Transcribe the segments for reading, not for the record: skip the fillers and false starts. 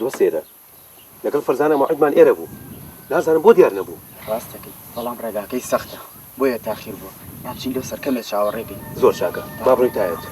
زۆر سێرە لەگەڵ فەرزانە موعیدمان ئێرە بوو نازانم بۆ دیار نەبوو ڕاستەکەی بەڵام ڕێگاکەی سەختە بۆیە تاخیر بووە یاچین لەو سەرکەمێک چاوەڕێبی زۆر چاکە با بڕۆین تایەت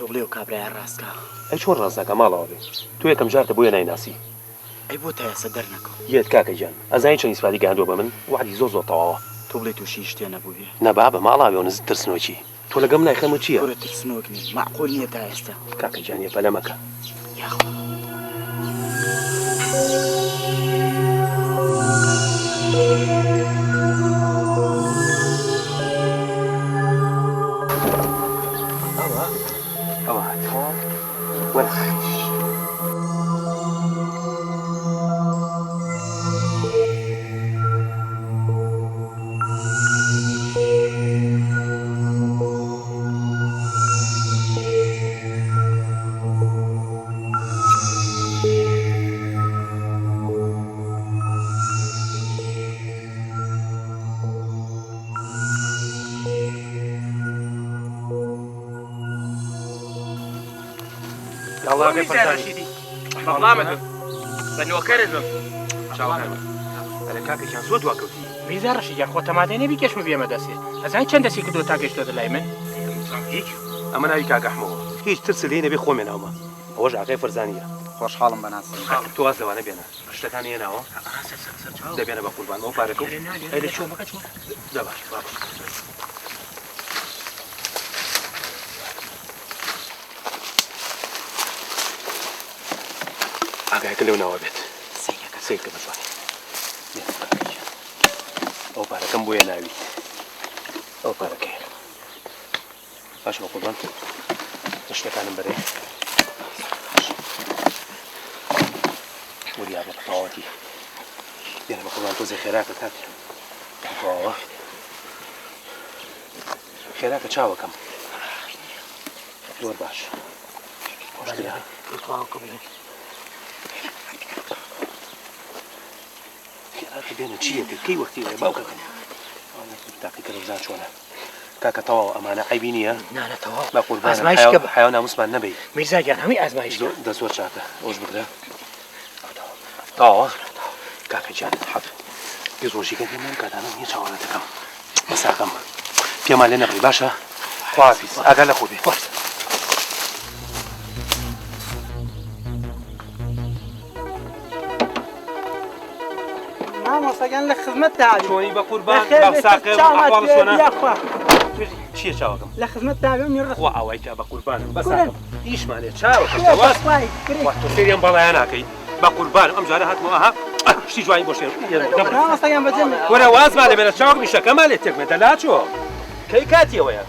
تۆ بڵێ و کابرایان ڕاستکە ئەی چۆن ڕاستەکە ماڵەوە بێ تو یەکەم جارتە بۆیە نایناسی ئەی بۆ تا یاسە دەرنەکەم یەت کاکە گیان ئەزانی چەند ئیسفادی گەاندووە بە من وعدی زۆر تەواوە تۆ بڵێ تووشی شتێ نەبوو بێ نەبا بە ماڵاوێ و نزت ترسنۆکی تۆ لەگەم لای خەمە چییە وەرە ترسنۆک نی معقول نییە تا ئێستا کاکە گیان یەپەلەمەکە یاخوا الله غير فرزاني بەڵامەکە بە نۆکەرتم ئەلە کاکەیان زۆر دواکەوتی میزارڕشی یان خۆ تەمادەی نەبی کەشم بێمە دەستێ ئەزانی چەند دەستی کردو تا گەشتۆ لای من ئەمە ناوی کاگەحمەوە هیچ ترس لێ نەبێ خۆمێ ناومە ئەوەش ئاغای فەرزانیە خۆشحاڵم بەناس تۆ واز لەوانە بێنە شتەکان هێناوە دەبێنە بە قوربان ئەو پارەکە لە چۆمەکە چۆن دەباش ئاگایەکە لەو ناوە بێت سیکە بزانێ ئەو پارەکەم بۆیە ناوی ئەو پارەکەی باش بە قوربان شتەکانم بەرێ وریا بە قەتاوەتی بێنە بە قوربان تۆزێ خێراکە کات بەڵاوە خێراکە چاوەکەم زۆر باش خێراکە بێنە چییە کەی وەختی وێ باوکەکەم تاقیکە بزان چۆنە کاکە تەواو ئەمانە عیبی نییە نانەتەواو بە قوربان ئازمایشکە حیاو ناموسمان نەبێ میرزاگیان هەمی ئازمایش دە زۆر چاکە ئەوش بگرە تاوە کاکە جان حەف پێ ڕۆژیکە دێمان کاتانە نییە چاوەڕێتەکەم بەساقەم پێمان لێ نەبڕی باشە خوافیز ئاگا لە خۆ بێ مامۆستاگیان لە خزمەت داوی چۆنی بە قوربان بەساقم ئەحواڵ چۆنە چییە چاوەکەم لە خزمەت داوێ میڕ خوا ئەوەی تا بە قوربانم بەساقم ئیشمانێ چاوەکەم تۆ فێریان بەڵایان ناکەی بە قوربان ئەم جارە هاتمەوە ئاها شتی جوانی بۆ شێر مامۆستاگیان بەجێمێ وەرە وازمان لەبێرە چاوەک میشەکەمان لێ تێکمێ دەلاچۆ کەی کاتیەوەیە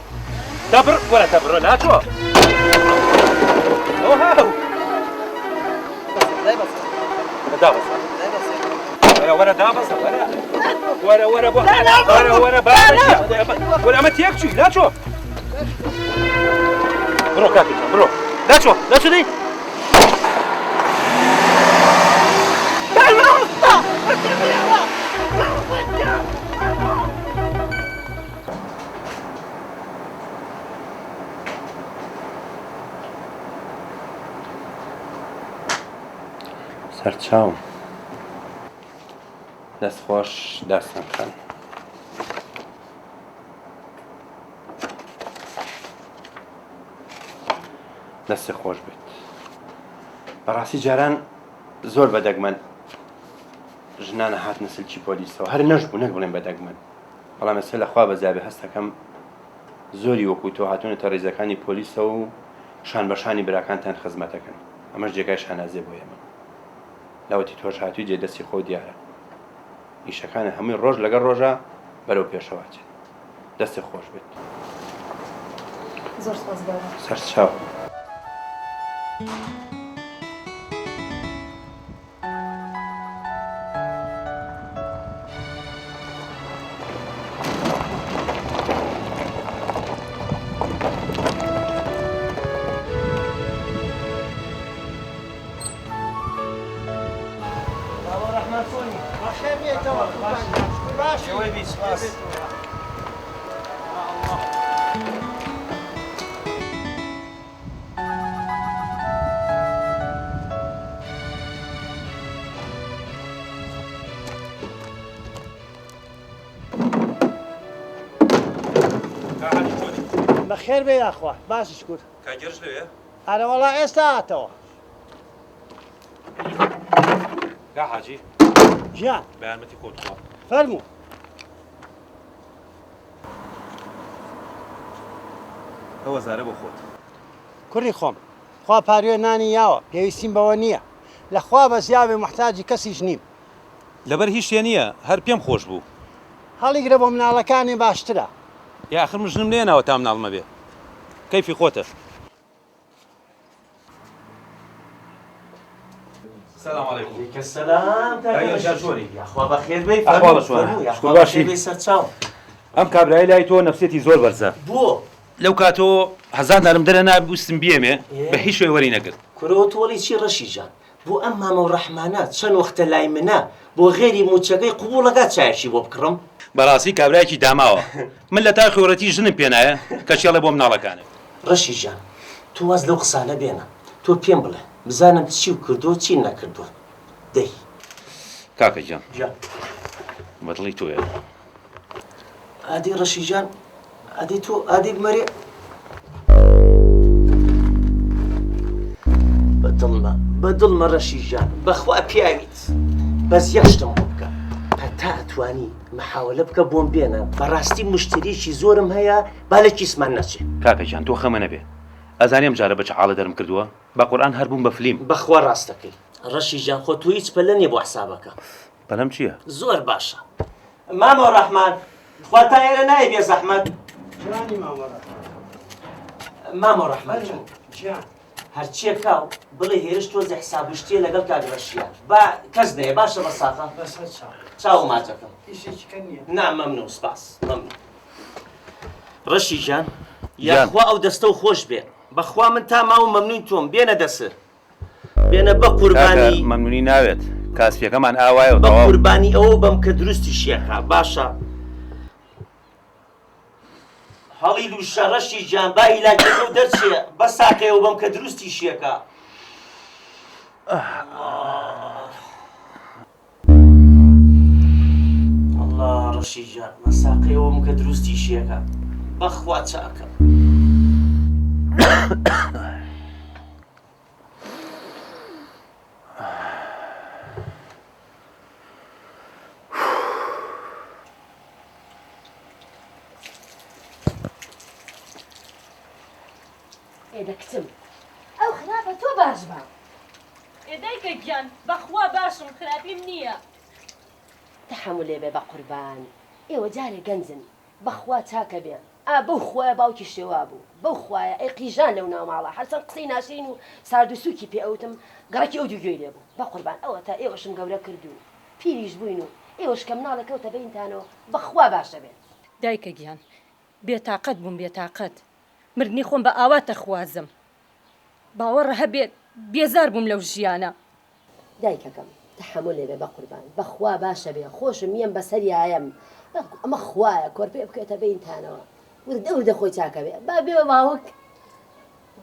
دەبڕ وەرە دەبڕۆ ناچۆ ئەو هاو دابەسە وەرە دابەسە وەرە بۆ وەرە وەرە ئەمە تێک چووی ناچۆ بڕۆ کاکەجان بڕۆ ناچۆ دەی سەرچاوم دەست خۆش دەستم بخەن دەستی خۆش بێت بەڕاستی جاران زۆر بەدەگمەن ژنانە هاتنە سلکی پۆلیسەوە هەر نەشبوو نەک بڵێن بەدەگمەن بەڵام ئێستا لەخوا بەزابێ هەستەکەم زۆری وەکو تۆ هاتوونەتە ڕێزەکانی پۆلیسە و شان بەشانی براکانتان خزمەتەکەن ئەمەش جێگای شانازێ بۆ ئێمە لاوەتی تۆش هاتووی جێ دەستی خۆ دیارە ئیشەکانە هەمووی ڕۆژ لەگەڵ ڕۆژە بەرەو پێشەوە چێت دەستی خۆش بێت زۆر سپاس گەورە. سەرچاو. بخير بيتوا باش ويبي سپاس. بخير بي يا اخوان باش شكون کاگەرش لەوێ؟ انا والله ئێستا هاتەوە کا حاجی ژیان بەیانمەتی خۆت خوا فەرموو ئەوە زارە بۆ خۆت کوڕی خۆم خوا پاریۆ نانی یاوە پێویستیم بەوە نییە لەخوا بە زیاوێ محتاجی کەسیش نیم لەبەر هیچ شتێ نییە هەر پێم خۆش بوو هەڵیگرە بۆ مناڵەکانی باشترە یا آخر مژنم لێناوە تا مناڵمە بێ کەیفی خۆتە سلام علیکم السلام دایە جارجۆری یاخوا بەخێر بێ ئەحواڵە چۆنە؟ شکر باشی؟ سەرچاو ئەم کابرای لای تۆ نەفسێتی زۆر بەرزە بۆ لەو کاتۆ هەزار دارم دەرە نابووستم بیێمێ بە هیچ شوێ وەری نەگرت کورەوە تۆڵی چی ڕەشی جان بۆ ئەم مامە و ڕەحمانات چەند وەختە لای منە بۆ غێری موچەکەی قوبوڵەکە چایشی بۆ بکڕم بەڕاستی کابرایەکی داماوە من لە تا خێوەتی ژنم پێنایە کە چێڵە بۆ مناڵەکانە ڕەشی جان تۆ واز لەو قسانە بێنە تۆ پێم بڵێ بزانم چی و کردو چی نەکردووە دەی کاکە گیان جان بەدڵی تۆیە ئادی ڕەشی جان ئادی تۆ ئادی بمەرێ بەدڵمە ڕەشی ژان بەخوا پیاویت بەس یەشتم بۆ بکە هەتا ئەتوانی محاولە بکە بۆم بێنە بەڕاستی مشتریکی زۆرم هەیە با لە کیسمان نەچێ کاکەجان تۆ خەمە نەبێ ئەزانیم جارە بە چەحاڵە دەرم کردووە بە قورئان هەر بووم بە فلیم بەخوا ڕاستەکەی ڕەشی جان خۆ تو هیچ پەلە نییە بۆ حسابەکە بەلەم چییە؟ زۆر باشە مامە ڕەحمان خوا تا ئێرە نایە بێ زەحمەت ژیانی مامەڕە مامە ڕەحمان ژیان هەرچیەکە و بڵێ هێرش تۆزە حسابشتیە لەگەڵ کاگڕەشیە با کەس نەیە باشە بە ساقە بەسەر چاو چاو ماچەکەم هیچێکی کە نییە نا مەمنوو سپاس مەمنوو ڕەشی جان یاخوا ئەو دەستە و خۆش بێ بەخوا من تا ماوە مەمنووی تۆم بێنە دەسر بێنە بە قوربانی مەمنونی ناوێت کاسپیەکەمان ئاوایە و بە تەواو قوربانی ئەوە بەم کە دروستی شیەکە باشە هەڵی لوشە ڕەشی جان با ئیلاکەکە و دەرچێ بە ساکەیەوە بەم کە دروستی شیەکە ئەڵڵا ڕەشی جان بە ساقەیەوە بەم کە دروستی شیەکە بەخوا چاکە دەکتم ئەو خراپە تۆ باش بە ئێدایکە گیان بەخوا باشم خراپیم نییە تەحملێ بێ بە قوربان ئێوە جارێ گەنجن بەخوا چاکە بێن بەو خوایە باوکی شێوا بوو بەو خوایە ئەی قیژان لەو ناو ماڵە هەرچەند قسەی ناشرین و سارد و سووکی پێ ئەوتم گەڕێکی ئەو دووگوێی لێ بوو بە قوربان ئەوە تا ئێوەشم گەورە کردو پیریش بووین و ئێوەش کە مناڵەکەوتە بینتانەوە بەخوا باشە بێت دایکە گیان بێتاقەت بووم بێتاقەت مردنی خۆم بە ئاواتە خوازم باوەڕە هەبێت بێزار بووم لەو ژیانە دایکەکەم تەحملێ بێ بە قوربان بەخوا باشە بێ خۆشم میەم بەسەریایم ئەمە خوایە کۆرپێ بکێتە بینتانەوە وردە وردە خۆی چاکە بێ با بێ باوک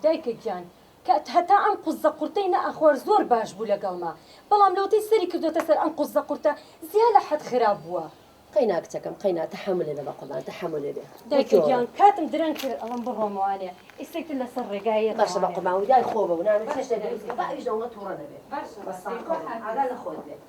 دایکە گیان کە هەتا ئەم قوزە قورتەی نەئەخۆر زۆر باش بوو لەگەڵما بەڵام لەوتەی سەری کردوتە سەر ئەم قوزە قورتە زیاد لە حەد خراپ بووە قەینا کچەکەم قەینا تەحملێ بێ بە قوربان تەحملێ بێ دایکە گیان کاتم درەنگ کرد ئەڵم بڕۆمەوانێ ئیسێکتر لەسەر ڕێگایە باشە بە قوربان و دای خۆ بە و نانە چێشتە دەویست کە باویش دەوڵە تووڕە دەبێت ئاگا لە خۆت بێت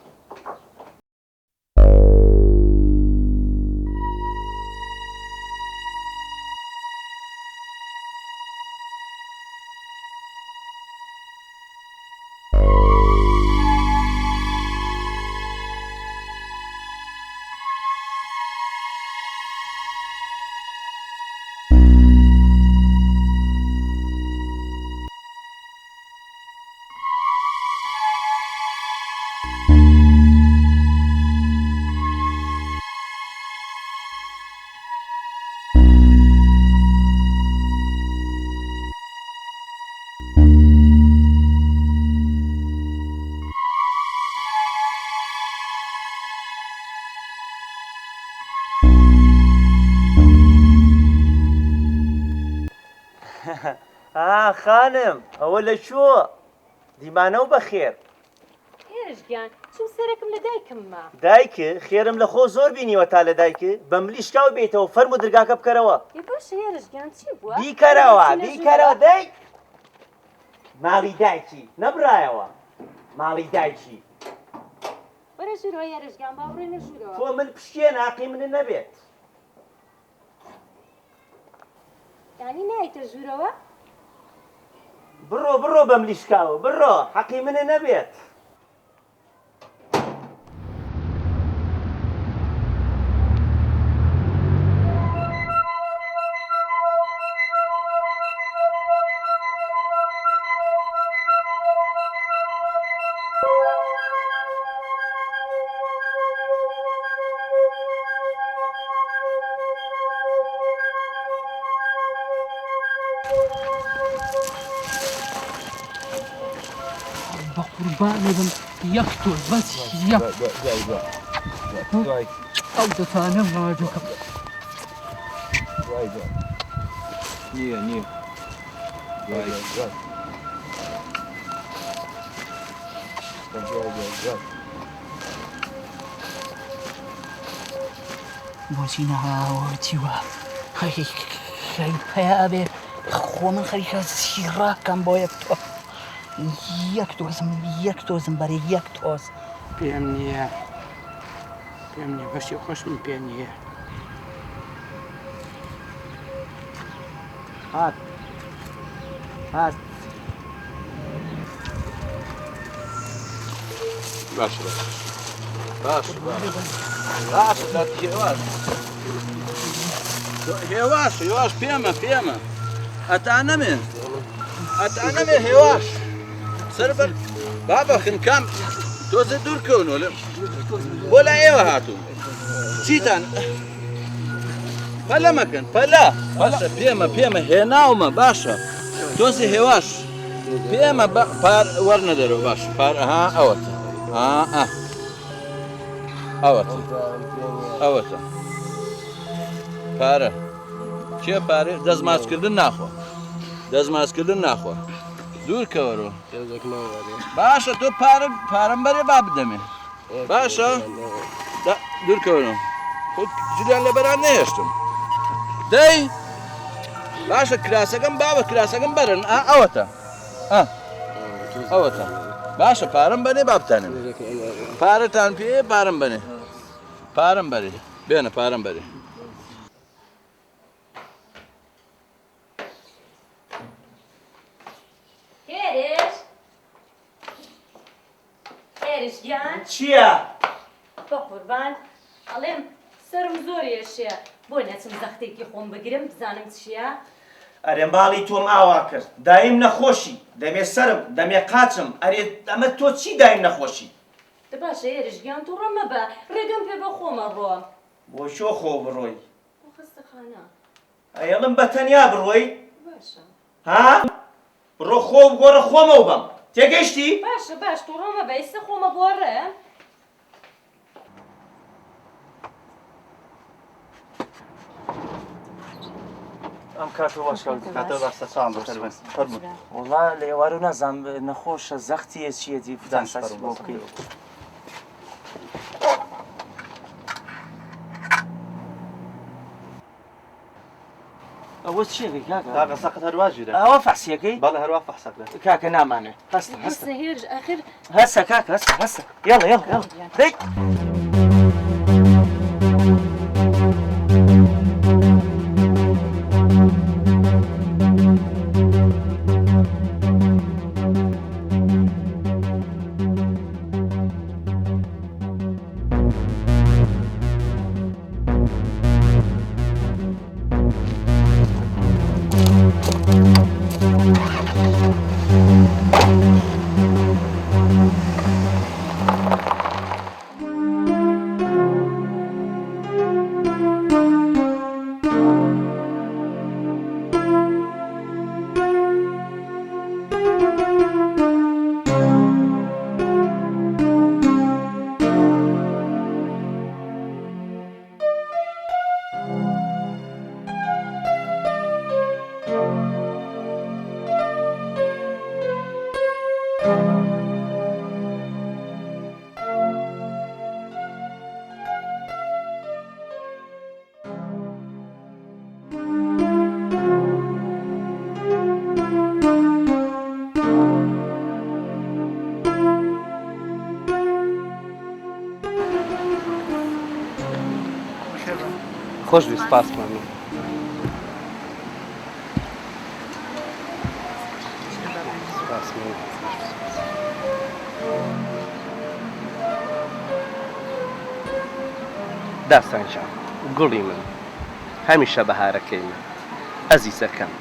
خانم ئەوە لە چوە دیمانە و بەخێر هێرشگیان چوو سەرێکم لە دایکممە دایکە خێرم لە خۆ زۆر بینیوە تا لە دایکە بە ملیشکاو بێتەوە فەرم و دەرگاکە بکەرەوە باشە هێرشگیان چی بووە؟ بیکەرەوە دایک ماڵی دایکی نەبرایەوە ماڵی دایکی وەرە ژوورەوە هێرشگیان با بڕێنە ژوورەوە تۆ من پشکێ ناقی منە نەبێت یانی نایتە ژوورەوە؟ بڕۆ بە ملیشکاوە بڕۆ حەقی منە نەبێت بقربان بم يقتل بس يقتل أو دفانه ما دوك نيه بوسينا ورتيوا هاي يا أبي خو من خليك سيرا كان بويكتو یەک تۆزم بەرێ یەک تۆز پێم نییە بەشی خۆشم پێ نییە هات باش هێواش پێمە ئەتانەمێ هێواش سەربەر بابە خنکام تۆزە دوورکەونەوە لە بۆ لای ئێوە هاتوو چیتان پەلە مەکەن پەلە باشە پێمە هێناومە باشە تۆزی هێواش پێمە پار وەرنەدەرەوە باش پار ئەوەتە پارە کێ پارێ دەستماچکردن ناخۆ دوورکەوەرەوە باشە تۆ پارەم بەرێ با بدەمێ باشە دوورکەوەرەوە جلیان لە بەران نەهێشتم دەی باشە کراسەکەم بابە کراسەکەم بەرن ئەوەتە باشە پارەم بەنێ با بتانێن پارەتان پێ پارەم بەرێ بێنە پارەم بەرێ هێرشگیان چییە؟ بە قوربان ئەڵێم سرم زۆر ێشەیە بۆ نەچم زەختێکی خۆم بگرم بزانم چییە؟ ئەرێ ماڵی تۆم ئاوا کرد دایم نەخۆشی دەمێ سرم دەمێ قاچم ئەرێ ئەمە تۆ چی دایم نەخۆشی؟ باشە هێرشگیان توو ڕەمە بە ڕێگەم پێ بە خۆمە ڕۆ بۆ شۆ خۆ بڕۆی بۆ خستەخانە ئەیەڵم بە تەنیا بڕۆی باشە بڕۆ خۆ گۆڕە خۆمەوە بەم تێگەیشتی؟ باش توو ڕەمە بە ئێستا خۆمە بۆ ڕێ ئەم کاتۆ باشکاتە بەستە چام وڵا لە ئێوارە نازانم نەخۆشە زەختیە چیەتی فدان ساسی بۆ بکەیت ئەوە چیەکەی کاکە سەقت هەرواژیرە ئەوە فەحسیەکەی بەڵێ هەروە فەحسەکرێت کاکە نامانێ هەستە هێرش ئاخر هەستە کاکە هەستە یاڵە دەی خۆشوی سپاسمان. داستانجان گوڵی من هەمیشە بەهارەکەی من ئەزیزەکەم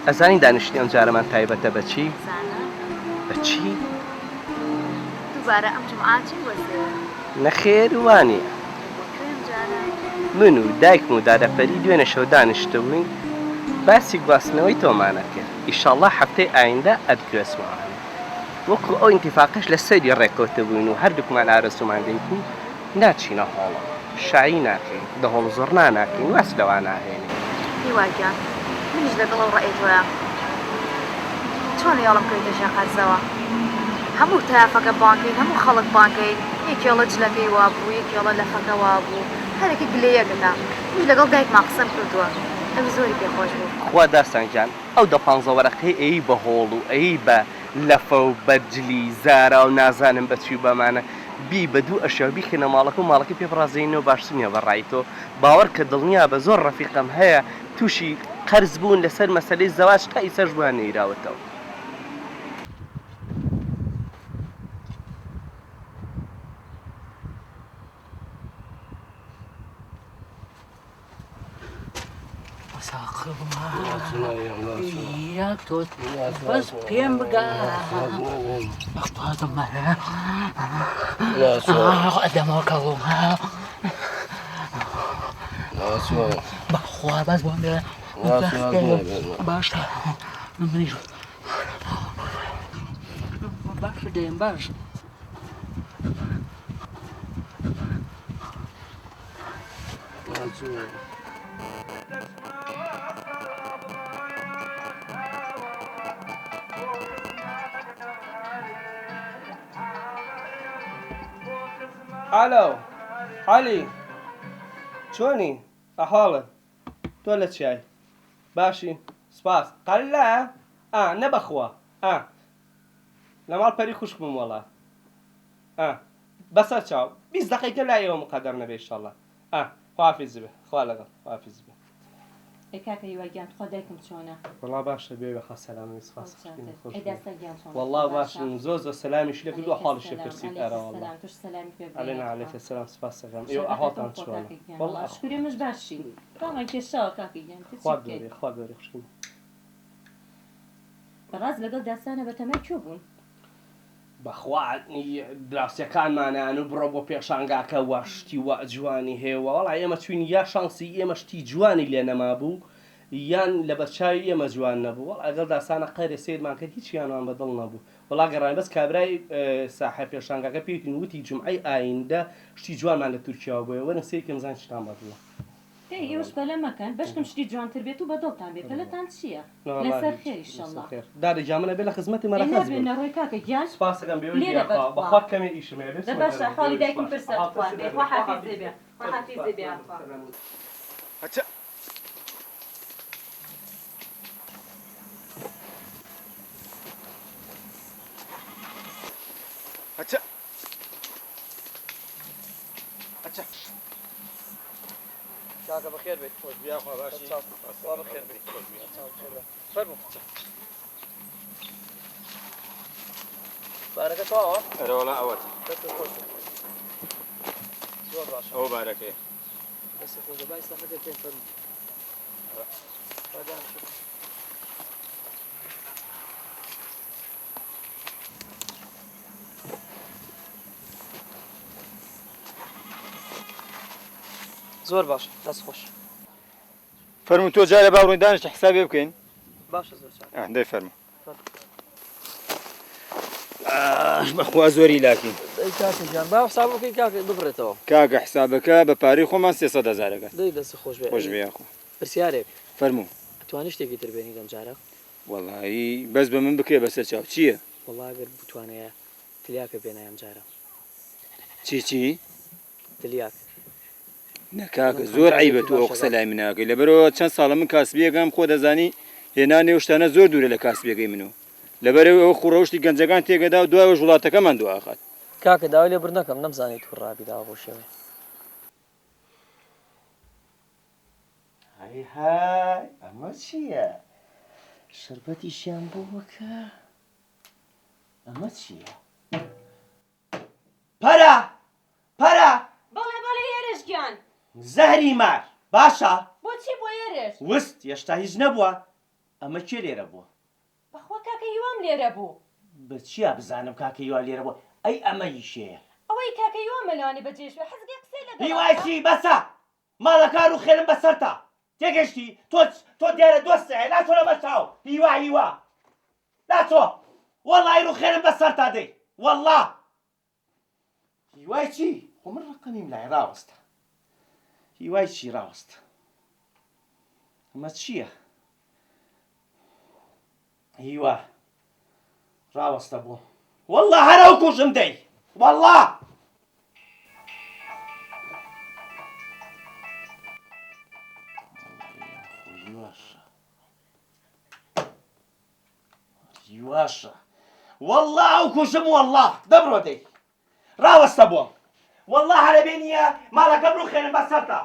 ئەزانی دانیشتی ئەم جارەمان تایبەتە بەچی؟ بەچی؟ دووبارە ئەم جمعاتی وەرزێ نەخێر وانە من و دایکم و دادەپەری دوێنە شەو دانیشتبووین باسی گواستنەوەی تۆمانە کرد ئیشەڵڵا هەفتەی ئایندە ئەدگوێسمەوە وەکو ئەو ئینتیفاقش لە سەیری ڕێکۆتە بووین و هەردووکمان ئارەزومان دەیکوو ناچینە هۆڵە شایی ناکەین دەهۆڵ زۆر ناناکەین واس لەوان ناهێنین هیواگیان منیش لەگەڵ ئەو ڕێیتۆیە چۆن یاڵم کردە ژێر قەرزەوە هەموو تایافەکە بانکەین هەموو خەڵک بانکەین یەکێڵە جلەکەی وابوو یەکێڵە لەفەکە وابوو هەرێکی گلەیەکەدا منیش لەگەڵ دایکمان قسەم کردووە ئەوی زۆری پێخۆش بوو خوا داستانجان ئەو دە پانزە وەرەقەی ئەی بە هۆڵ و ئەی بە لەفە و بەجلی زارا و نازانم بەچی و بەمانە بی بە دوو ئەشیا بیخێنە ماڵەکە و ماڵەکە پێ بڕازێنەوە باشترینە بەڕایتۆ باوەڕ کە دڵنیا بە زۆر ڕەفیقم هەیە تووشی قەرز بوون لەسەر مەسەلەی زەواج تا ئیسەش بووان نەیراوەتەوە. یەک تۆ بەس پێم بگە ئەدەمەوە کەڵم بەخوا بەس بۆم بێ باشە منیش باشە دێم باش ئالۆ عەلی چۆنی ئەحواڵت تۆ لە چیای باشی سپاس قەل لایە نەبەخوا لە ماڵ پەری خوشک بووم وەڵا بەسەر چاو 20 دقیقە لایەوە مقەدەر نەبێ ئیشەڵڵا خوافیز بێ خوا لەگەڵ خوافیز بێ کاکە هیواگیان خۆ دایکم چۆنە وەڵا باشە بێ بەخوا سەلامی سپاس وەڵا باشن زۆر زۆر سەلامیش لێ کردووە حاڵیشە پرسید ئەرەوەڵا ئەلێنا عەلەیکە سەلام سپاس دەکەم ئێوە ئەحواڵتان چۆنە وەڵا شکرێمەش باشی تامان کێشاوە کاکەگیان خوا گەورێ خوشکم بەڕاست لەگەڵ داسانە بەتەمای کوێ بوون بەخوا دراوسەکانمانیان و بڕۆ بۆ پێشانگاکە وەشتی وە جوانی هێوە وەڵا ئێمە چوین یا شانسی ئێمە شتی جوانی لێ نەما بوو یان لە بەرچاوی ئێمە جوان نەبوو وەڵا ئەگەڵ داسانە قەیرە سیرمان کرد هیچیانوان بەدڵ نەبوو وەڵا گەڕانی بەس کابرای ساحەب پێشانگاکە پێوتین وتی جومعەی ئایندە شتی جوانمان لە تورکیاوە بۆیە وەرن سیرکەم بزان شتان بەدڵە ئێوەش بەلە مەکەن بەشکم شتی جوانتر بێت و بەدڵتان بێت پەلەتان چییە لەسەر خێر ئیشەڵڵا دادەجا منە بێ لە خزمەتی مەرەکەز بێ نەڕۆی کاکە گیان سپاسەکەم بێ بەخوا کەمێ ئیشم هەیە بێت باشە حاڵی دایکم پرسە بێ خوا حافیزێ بێ خوا حافیزێ بێ هەچە هەچە هەچە کاکە بەخێر بێت خۆش بیا خوا باشی خوا بەخێر بێت خۆش بیا فەرموو بارەکە تەواوە ئەرەوەڵا ئەوەت دەستت خۆش زۆر باشە ئەوە بارەکەی دەستت خۆش با ئیسلامەکە پێم فەرموو زۆر باش دەست خۆش فەرموو تۆ جارێ باوڕووی دانیشتە حسابێ بکەین باشە زۆر چاک دەی فەرموو بەخوا زۆری لاکین کاکەجان با حساب بکەین کاکە ببڕێتەوە کاکە حسابەکە بە پارەی خۆمان 300,000 دەی دەست خۆش بێ خۆش بێ خۆ پرسیارێک فەرموو توانی شتێکی تر بێنی دەم جارە وەڵایی بەس بە من بکرێ بەسەر چاو چییە وەڵا ئەگەر بتوانەیە تلیاکە بێنایم جارە چی تلیاک نەکاکە زۆر عیبە تو ئەو قسە لای مناکەی لەبەرەوە چەند ساڵە من کاسبیەکەم خۆ دەزانی هێنانێ و شتانە زۆر دوورە لە کاسبیەکەی منەوە لەبەرەوە ئەو خوڕەوشتی گەنجەکان تێگەدا و دوایەوە وڵاتەکەمان دواخات کاکە داوای لێ بڕ نەکەم نەمزانی تو ڕابیداوە بۆ شێوێ هاي ئەمە چییە؟ شربەتیشیان بۆ وەکە ئەمە چییە؟ پەرە پەرە بەڵێ بەڵێ ئێرشگیان زەهری مار باشە بۆچی بۆ ئێرش وست هێشتا هیچ نەبووە ئەمە کێ لێرە بووە بەخوا کاکە هیوام لێرە بوو بچیە بزانم کاکە هیوا لێرە بووە ئەی ئەمە هیشەیە ئەوەی کاکە هیوا مەلانی بەجێشوە حەزگە قسەی لەگەڵ هیوایکی بەسە ماڵەکار و خێرم بەسەرتا تێگەشتی تۆ دیارە دۆستە ناتۆ لە بەساو هیوا ناتۆ وەڵای ڕوو خێرم بەسەرتا دەی وەڵا هیوای چی؟ خۆ من ڕقەمیم لای ڕاوەستە هیوای چی ڕاوەستە ئەمە چییە؟ هیوا ڕاوەستە بۆ وەڵا هەرەو کوژم دەی وەڵا هیواشە وەڵا ئەو کوژم وەڵا دەبڕۆ دەی ڕاوەستە بۆم وەڵا هەرە بێنیە ماڵەکە بڕوو خێنم بەسەرتا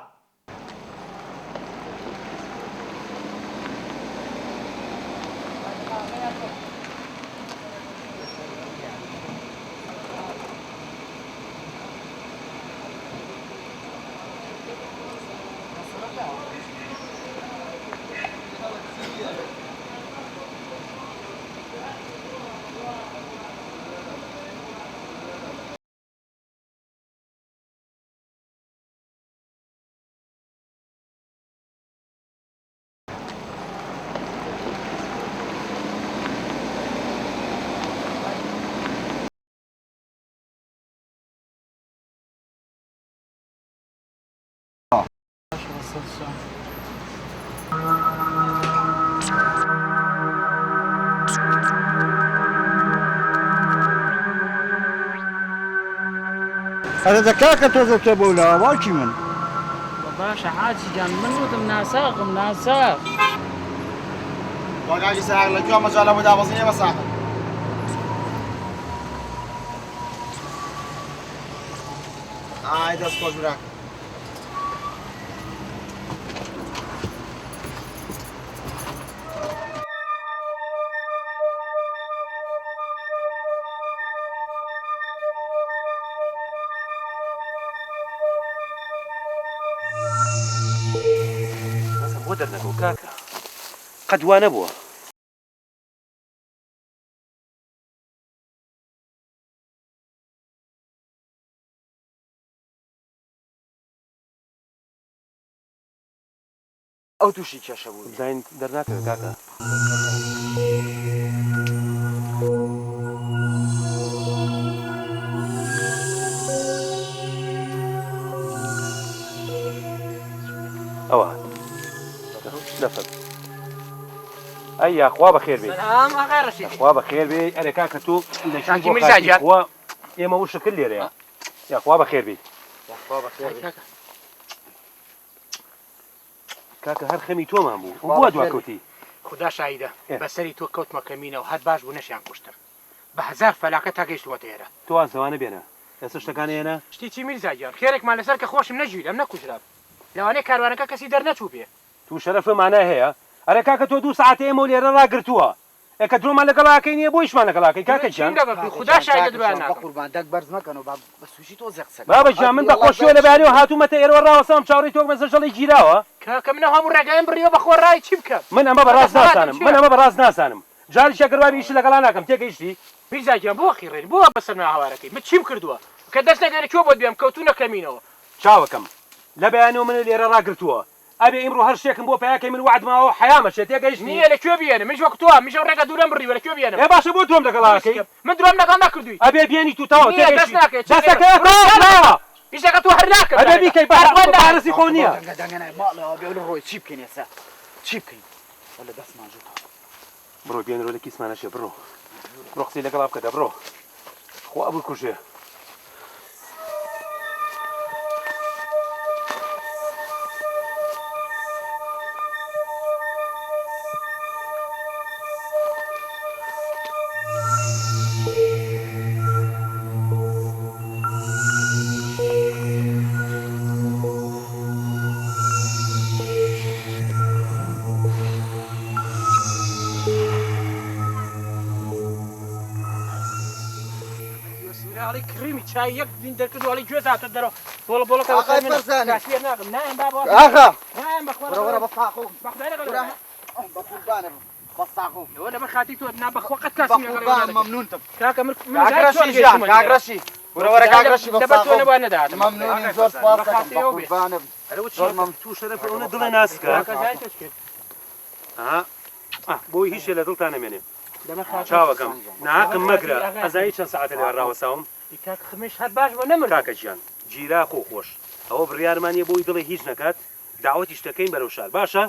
هذا ذكاك توزو كبولا واكي من باشا حاجی جان من وتم ناساق وقاعد يساعد لك يوم مجال مدابزيني مساحه دست خوش براك بۆ دەرنەکەو کاکە قەت وا نەبووە ئەو تووشی کێشە بوو بزین دەرناکەوێت کاکە ئەوە دەفەت ئەی یاخوا بەخێر بێت خوا بەخێر بێ ئەرێ کاکە تۆ خوا ئێمە و شکل لێرەیە یاخوا بەخێر بێت کاکە هەر خەمی تۆمان بوو بووە دواکەوتی خدا شایدە بەسەری تۆ کەوتمە کەمینەوە هەر باش بوو نەشیان کوشتم بە هەزار فەلاکە تا گەیشتوەتە ئێرە تۆ ئاسەوانە بێنە ئێستا شتەکانی هێنا شتی چی میرزاگیان خێرێکمان لەسەر کە خۆشم نەژویر ئەم نەکوژرا لەوانەیە کاروانەکە کەسی دەرنەچوو بێ تو شەرەفمانە هەیە ئەرە کاکە تۆ 2 ساعت ئێمە و لێرە ڕاگرتووە ئەکە درۆمان لەگەڵاکەی نییە بۆیشمان لەگەڵاکەی کاکە جان خدا شایدە درۆیان ناکەم قوربان دەک بەرز مەکەن و بە سوشی تۆ زەقسە بابە جان من بەخۆشیەوە لەبارەوە هاتوومەتە ئێرە ڕاوەسەم چاوەڕێی تۆ بەسەر ژەڵی گیراوە کاکە منە هەموو ڕێگایم بڕیەوە بەخۆ ڕای چی بکەم من ئەمە بەڕاست ناسانم جاری شەگەڕوای ئیش لەگەڵا ناکەم تێگەیشتی میرزاگیان بۆ خیڕێن بۆ بەسەر هاوارەکەی من چیم کردووە کە دەست نەگەێنە چۆ بۆ دوێم کەوتو نەکەمینەوە چاوەکەم لە بەیانەوە من لێرە ڕاگرتووە ئەبێ ئیمڕۆ هەر شتێکم بۆ پیاکەی من وعدماوە حیامەشێت تێگەیشتی نییە لەکوێ بێنم من وەک تۆ میشە ڕێگە دوورم بڕیوە لەکوێ بێنم ێ باشە بۆ تۆم لەگەڵاکەی من درۆم لەگەڵ نەکردووی ئەبێ بێنی تو تاوە ئیشەکە تۆ هەر ناکەم ئەبێ بیکەی بارەسی خۆ نییە ماڵەوە بێ ڕۆی چی بکەین ئێستا چی بکەین لە دەستمان جووتە بڕۆ بێنەوە لە کیسمانەشێ بڕۆ قسەی لەگەڵا بکەدە بڕۆ خوا بوو کوژێ چای یەک دین دەرکردوڵی گوێ زاتە دەرەوە بۆڵە بۆڵەکە کاسێر ناگەم نایم بابا نایم بەخۆرە بەساخۆ بەخدای لەگەڵ بە قوربانە بەساخۆ ئەوە لەبەر خاتی تۆ نا بەخۆقەت کاسی قوربان مەمنونتم کاکە کاگڕەشی ژیان کاگڕەشی وەرە کاگڕەشی بەساخۆ لەبەر نەدات مەمنونی زۆر سپاس دەکەم بە قوربانە توو شەرەف ئەوە دڵێ ناسکە بۆی هیچ شێ لە دڵتان نەمێنێ چاوەکەم ناکەم مەگرە ئەزایی چەند سەعاتە لێ ڕاوەساوم کاکە خمێش هەر باش بۆ نەمر کاکە گیان گیرا خۆ خۆش ئەوە بڕیارمانیە بۆی دڵێ هیچ نەکات داوەتی شتەکەین بەرەو شار باشە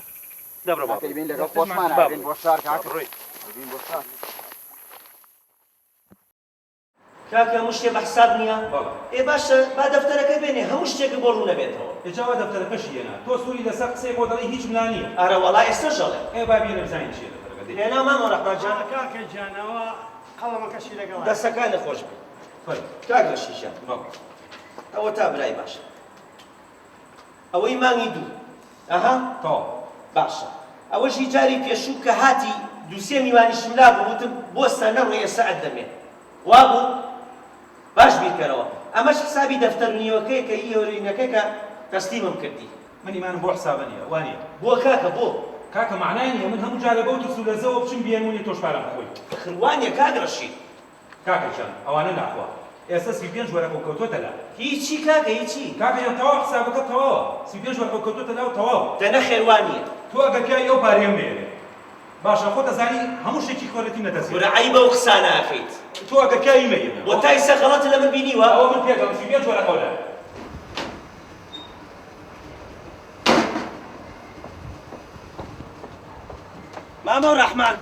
دەبڕە بۆ کاکە هەموو شتێ بە حساب نییە ئێ باشە با دەفتەرەکە بێنێ هەموو شتێکە بۆ ڕوو نەبێتەوە ئێجاوا دەفتەرەکەشی هێنا تۆ سووری لەسەر قسەی بۆ دەڵی هیچ ملا نییە ئارە وەڵای ئێستا ژەڵێ ئێ با بێنە بزانین چیە دەفتەرەکە هێنا مامۆ ڕەحمان جان کاکە جانەوە قەڵەمەکەشی لەگەڵ دەستەکانە خۆش بێ کاگڕەشی ژیان ئەوە تا برای باشە ئەوەی مانگی دوو ئەها باشە ئەوەشی جاری پێشوو کە هاتی دووسێ میوانی شملا بووتم بۆستە نەڕۆی ئێستا ئەدەمێ وا بوو باش بیرکەرەوە ئەمەش حسابی دەفتەرنیوەکەی کە ئیۆرینەکەی کە تەسلیمم کردی من ئیمانم بۆ حسابە نییە وانە بۆ کاکە بۆ کاکە معنای نییە من هەموو جارە بەو ترس و لەرزەوە بچم بیێنونی تۆش پارەم خۆی خروانیە کاگڕەشی کاکەجان ئەوانە ناخوا ئێستا 35 وەرەقە کەوتۆتە لا هیچی کاکە هیچی کاکە یان تەواو حسابەکە تەواوە 35 وەرەقە کەوتۆتە لا و تەواو دەنە خێوانیە تۆ ئەگەر کای ئەو پارەیەم نێرێ باشە خۆ دەزانی هەموو شتێکی خۆرەتی نەدەسێت ورە عیبە و قسە ناکەیت تۆ ئەگەر کای مەیەنە بۆ تایسە غەڵەتە لە من بینیوە ئەوە من پێکەم 35 وەرەقە لە مامۆ ڕەحمان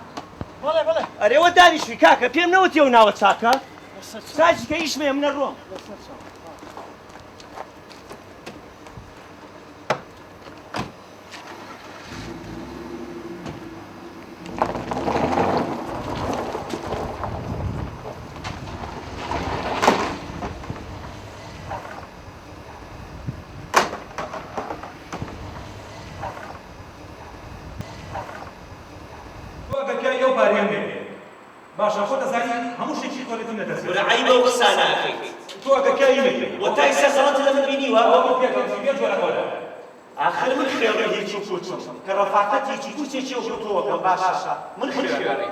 ئەرێوە دانیشتوی کاکە پێم نەوتێ و ناوە چاکە ساجی کە ئیشمێ منە ڕۆم باشە خۆ دەزانی هەموو شتێکی خۆرەتم نەدەسێت ورە عیبە و قسە ناکەیت تۆ ئەگەر کای مەیەنە بۆ تایسە غەڵەتە لە من بینیوە ئەوە من پێکەم 35 وەرەقە لە آخر من خێڕە هیچی چوچم کە ڕەفاقەتێکی دووچێکی و تۆوەکەم باشە من خێڕێ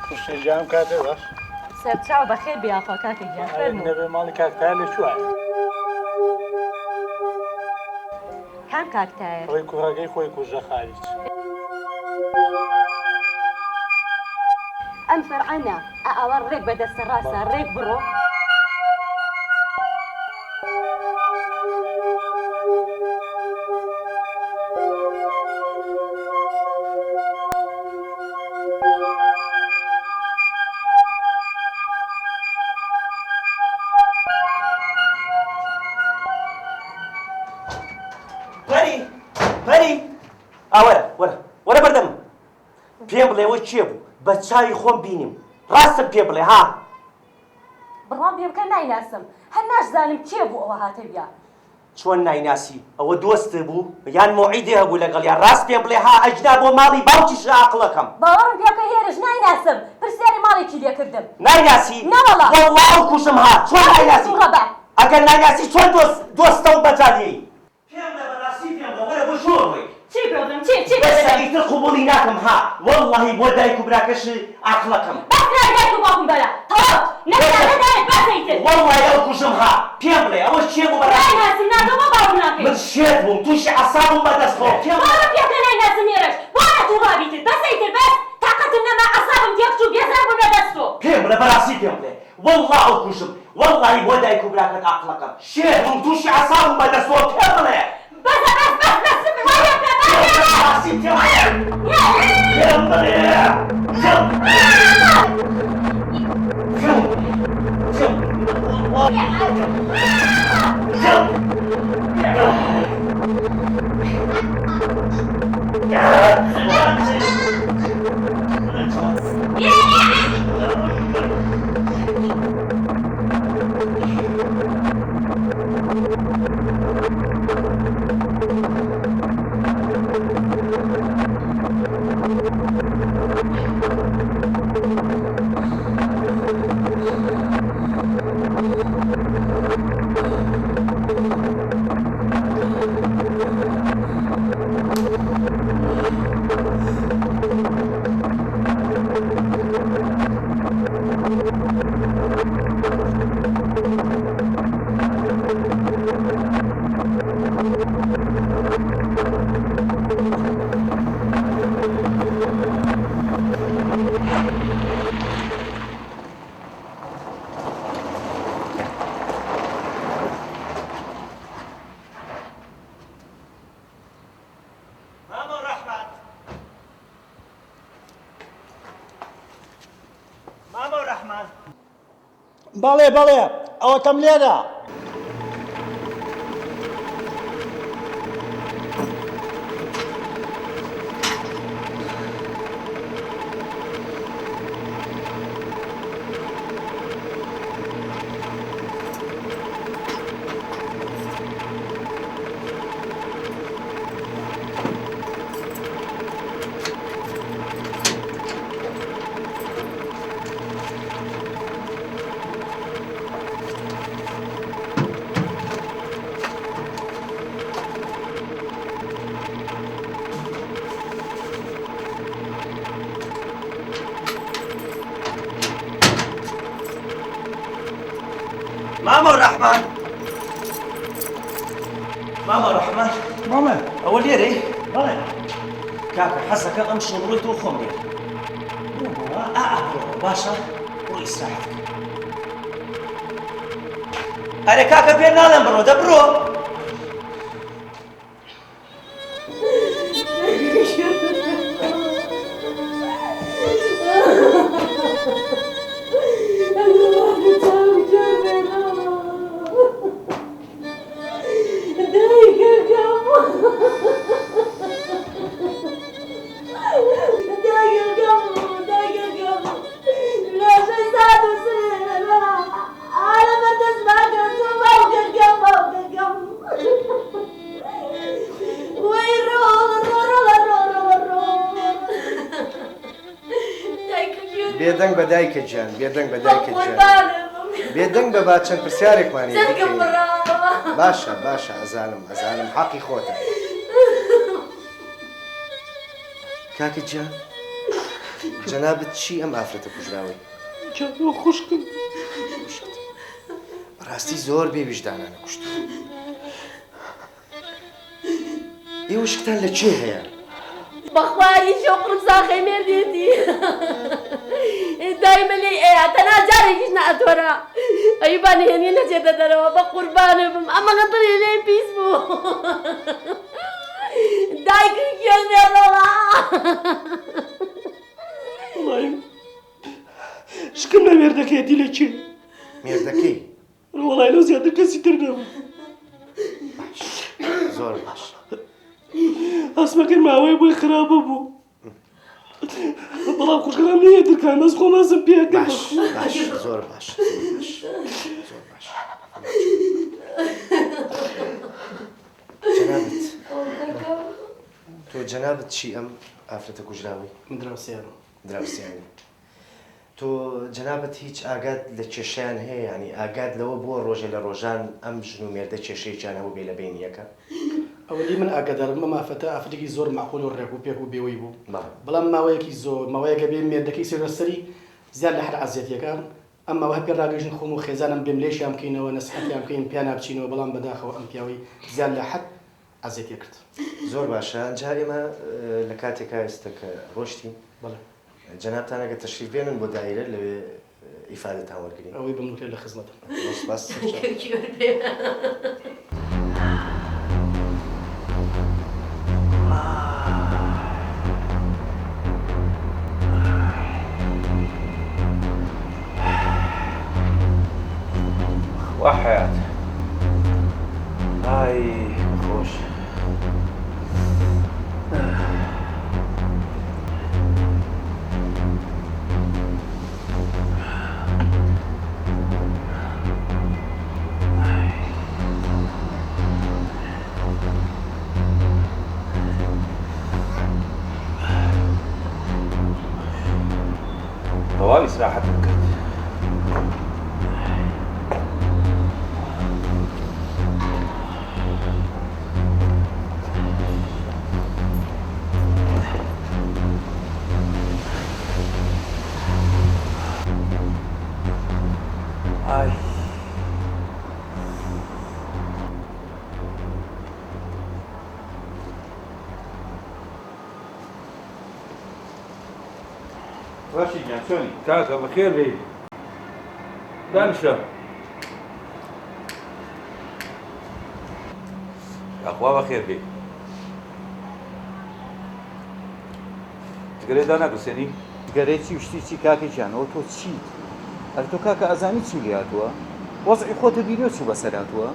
خوشەیجانم کاتێ باش سەرچاو بەخێر بیاخوا کاکە گیان فەرموو نەبێ ماڵی کاکتار لەکوایە کام کاکتایە ئەوەی کوڕەکەی خۆی کوژە خاریج ئەم فەرعانە ئەوە ڕێک بەدەستە ڕاستە ڕێک بڕۆ وەرە بەردەم پێم بڵێ ئەوە کێ بوو بە چاوی خۆم بینیم ڕاستم پێ بڵێ ها بڕام پێ بکە نایناسم هەر ناشزانم کێ بوو ئەوە هاتە بیا چۆن نایناسی ئەوە دۆست بوو یان مۆعیدێ هەبوو لەگەڵ یان ڕاست پێم بڵێ ها ئەجدا بۆ ماڵی باوکیش عاقڵەکەم باوەڕم پێکە هێرش نایناسم پرسیاری ماڵێکی لێکردم نایناسی نەوەڵا وەڵڵاو کوشم ها چۆن نایناسی ئەگەر نایناسی چۆن دۆستە و بەجالیەی پێم لە بەڕاستی پێم بڵێ وەرە بۆ ژۆڕێ چی پرۆبلم چی بەسەریتر قوبوڵی ناکەم ها وەڵڵاهی بۆ دایک و براکەش عاقڵەکەم بەسرای دایک و باوکم بەلا تەواو نەدایت بەسەیتر وەڵڵاهی ئەو کوشم ها پێم بڵێ ئەوە چێ بوو بەڕاستی نایناسم ناکەمەوە باوم ناکەی من شێت بووم تووشی عەسابم بەدەست خۆ باوە پێکە نایناسم هێرش بۆ نەتوو ڕابیتر بەسەیتر بەس تاقەتم نەما عەسابم تێکچوو بێزار بووم لە دەستۆ پێم بڵێ بەڕاستی پێم بڵێ وەڵڵا ئەو کوشم وەڵڵاهی بۆ دایک و براکەت عاقڵەکەم شێت بووم تووشی عەسابم بەدەستۆ پێم بڵێ بەڵێ بەڵێ ئەوەتەم لێرە. ماما الرحمن ماما الرحمن ماما أول ليرة بەڵێ كاكا حسك أمشي مروي توخم لي باشا وإسراحتك أري كاكا بين نالم برو دبرو بێدەنگ بە دایکە گیان بێدەنگ بە دایکە گیان بێدەنگ بە با چەند پرسیارێکمانی باشە باشە ئەزانم حەقی خۆتە کاکە گیان جەنابەت چی ئەم ئافرەتە کوژراوی خوشکم ڕاستی زۆر بێویژدانانە کوشت ئێوە شتان لە چێ هەیە بەخوای شۆقڕم ساخەی مێردێتی دایمە لێ ئەیە تەنها جارێکیش نەئەتۆرە ئەیبانی هێنی نەچێتە دەرەوە بە قوربانێ بم ئەمەگە دڵی لێ پیس بوو دایکی گوێن بێڵەوە شکم لە مێردەکەیەتی لە چێ مێردەکەی وەڵای لەو زیاتر کەسی تر نەبوو زۆر باش ئەسمەکەن ماوەی بۆی خراپە بوو بەڵام خوشکەکەم نییە ترکان بەس خۆمازم پێکە باش زۆر باش زۆر باش جەنابەت تۆ جەنابەت چی ئەم ئافرەتە کوژراوی دراوسیانی تۆ جەنابەت هیچ ئاگات لە کێشیان هەیە ینی ئاگات لەوە بۆ ڕۆژێ لە ڕۆژان ئەم ژن و مێردە کێشەیەکیان هەبوو بێ لە بینیەکە ئەوەی من ئاگادارم ئەم ئافرەتە ئافرەتێکی زۆر معقول و ڕێک و پێک و بێوەی بوو بەڵام ماوەیەکی زۆر ماوەیەکە بێ مێردەکەی سێرەسەری زیاد لە هەر عەزیەتیەکان ئەم ماوە پێ ڕاگەژن خۆم و خێزانم بێم لێشیان بکەینەوە نەسیحەتیان بکەین پیان نابچینەوە بەڵام بەداخەوە ئەم پیاوەی زیاد لە حەد عەزیەتیە کرد زۆر باشە ئەنجا ئێمە لە کاتێکا ئێستا کە ڕۆشتی جەنابتان ئەگە تەشریف بێنن بۆ دایرە لەوێ ئیفادەتان وەرگرین ئەوەی بمنوتێ لە خزمەتم باس وحياة هاي خوش طوال إسراحة الكت هاي باشی جان چۆنی کاکە بەخێر بێ دانیشە ئەخوا بەخێر بێ جگەرێ دا ناگوسێنی گەرەی چی شتی چی کاکەجان ئەو تۆ چیت ئەر تۆ کاکە ئەزانی چی لێ هاتووە وەزعی خۆتە بینۆ چی بەسەر هاتووە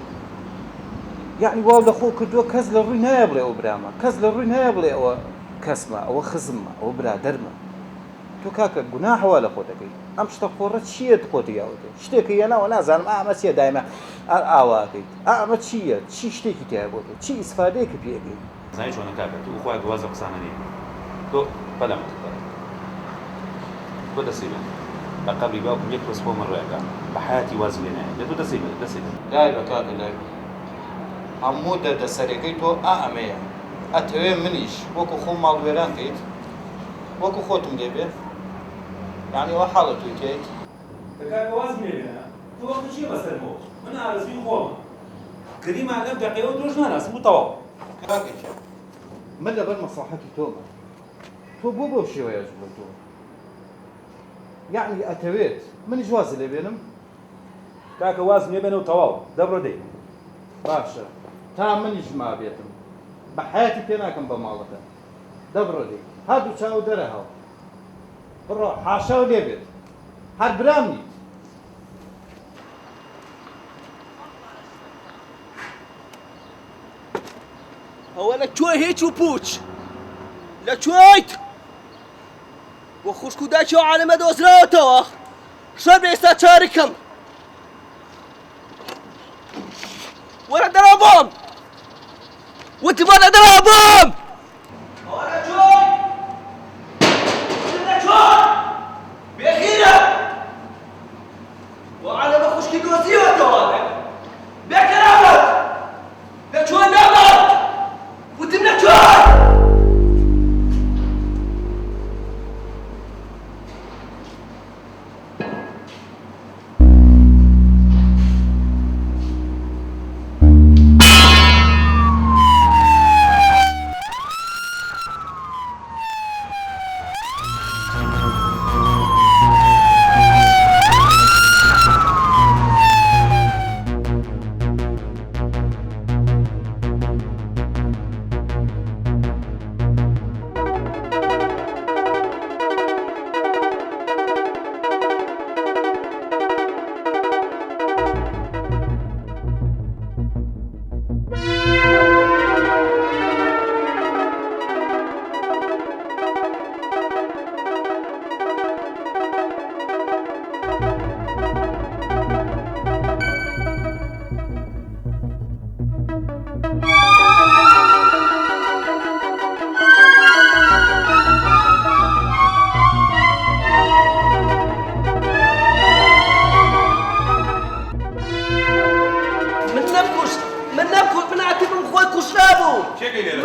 یعنی واو لە خۆ کردووە کەس لە ڕووی نایە بڵێ ئەو برامە کەس لە ڕووی نایە بڵێ ئەوە کەسمە ئەوە خزممە ئەوە برادەرمە تۆ کاکە گوناحەوە لە خۆ دەکەی ئەم شتە خۆڕە چییە خۆت یاوتێ شتێکی یانەوە نازانم ئامە چیە دایمە ئاواکەیت ئەمە چییە چی شتێکی تایە بۆ تۆ چی ئیسفادەیەکە پێگەی زای چۆنە کاکە تو خۆی گوازە قسانە نیە تۆ بەلەمت تۆ دەسی بێت بە قەبری باوکم یەک ڕۆژ خۆمە ڕێگا بە حیاتی واز لێ نایە لە تۆ دەسی بێت دەسی بێت لای بە کاکە لای هەموو دەردەسەرەکەی تۆ ئەمەیە ئەتەوێ منیش وەکو خۆم ماڵوێران کەیت وەکو خۆتم لێبێ یعنی ئەوە حاڵە توی کەیت کاکە واز لێنە تۆ وەختە چییە بەسەرمەوە من ئارەزوی خۆمە کریمان لەم دەقەیەوە تۆش ناناسم و تەواو کاکێکە من لەبەر مەساحەتی تۆمە تۆ بۆ بۆ شێوەیەش بۆ تۆ یعنی ئەتەوێت منیش وازە لێ بێنم کاکە وازم لێ بێنە و تەواو دەبڕۆ دەی باشە تا منیش ما بێتم بە حیاتی پێ ناکەم بە ماڵەکە دەبڕۆ دەی هەردوو چاو دەرە هەڵ بڕۆ حاشا لێ بێت هەر برام نیت ئەوە لەکوێ هیچ و پوچ لەکوێیت بۆ خوشک و داکی و عالەمە دۆزراوەتەوە شەر ئێستا چارەکەم وەرە دەرەوە بۆم وتم وەرە دەرەوە بۆم ئەوە لەکوێی لەکوێ بێخیرە بۆ عالەمە خوشکی دۆزیوەتەوە بێکەرامەت لەکوێ نامەت وتم لەکوێ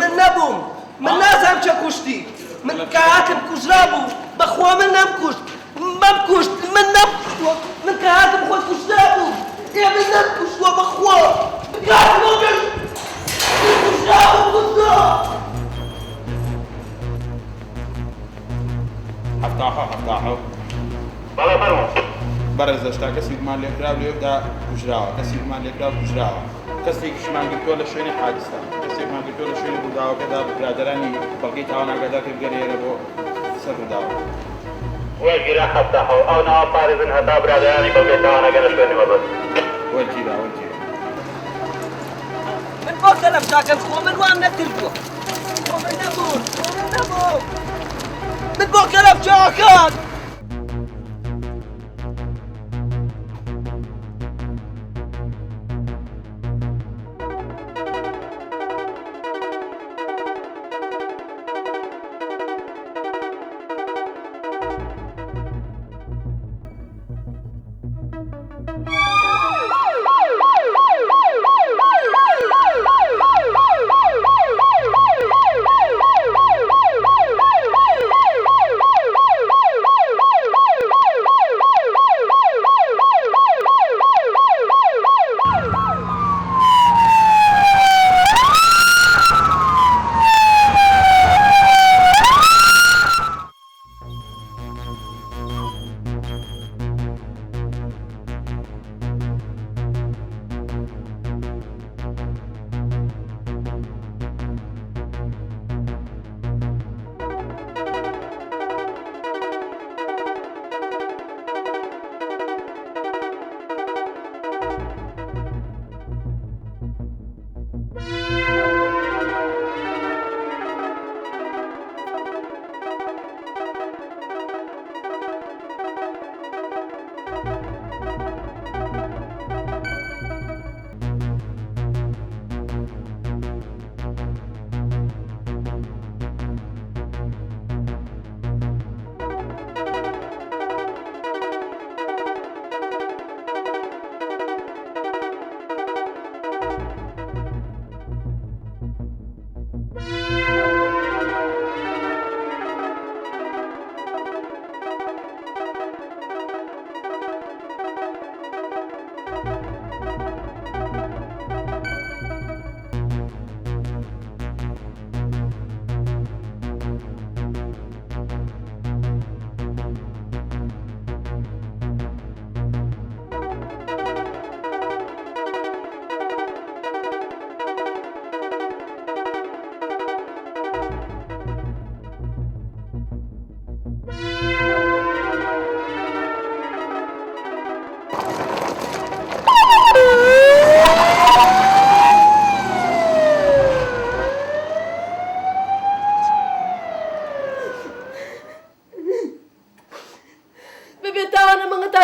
من نەبووم من نازانم چە کوشتی من کەهاتم کوژرا بوو بەخوا من نەمکوشت مەمکوشت من نەمکوشتوە من کەهاتم خۆی کوژرا بوو من نەمکوشتوە بەخوا بکاتمەوە گەشت کوژرا کوژرا هەفتاحە بەڵێ بەرەوە بەرەز دەشتا کەسێکمان لێکرا لێدا کوژراوە کەسێکمان لێکرا کوژراوە کەسێکیشمان گرتووە لە شوێنی حادثە کەسێکمان گرتووە لە شوێنی ڕووداوەکەدا برادەرانی بەڵگەی تاوان ئاگادار کرد بگەنێرە بۆ سەر ڕووداوە وەرگیرە هەفتاحە ئەو ناوە پارێزن هەتا برادەرانی بەڵگەی تاوان ئاگادار شوێنی مەبەست وەرگیرە من بۆ کەلەم تاکەم خۆ من وام نەکردووە من بۆ کەلەم چاکان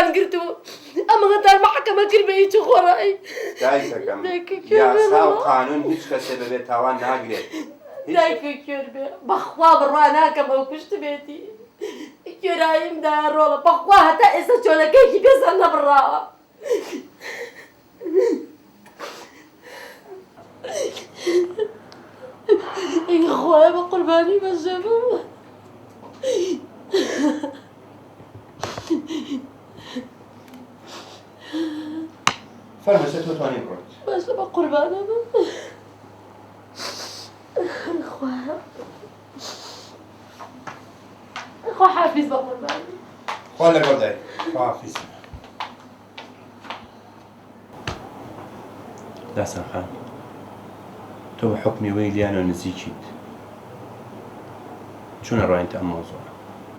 قوربان گرتو ئەمە هەتار محکەمە کرد بە هیچ خۆڕایی دایکەکەم یاسا و قانون هیچ کەسێ بەبێ تاوان ناگرێت دایکە کوێر بێ بەخوا بڕوا ناکەم ئەو کوشت بێتی کوێراییمدا ڕۆڵە بەخوا هەتا ئێستا چۆلەکەیکی پێزان نەبڕاوە ئەی خۆیە بە قوربانی بەژەبم فەرمەسە تۆ توانی بڕۆیت باشە بە قوربانە بم خۆیە خۆ حافیز بە قوربانی خوا لەگەڵ دای خوا حافیز داسان خان تۆ بە حکمی وەی لیانەوە نزیکیت چونە ڕایەنتە ئەم مۆزوع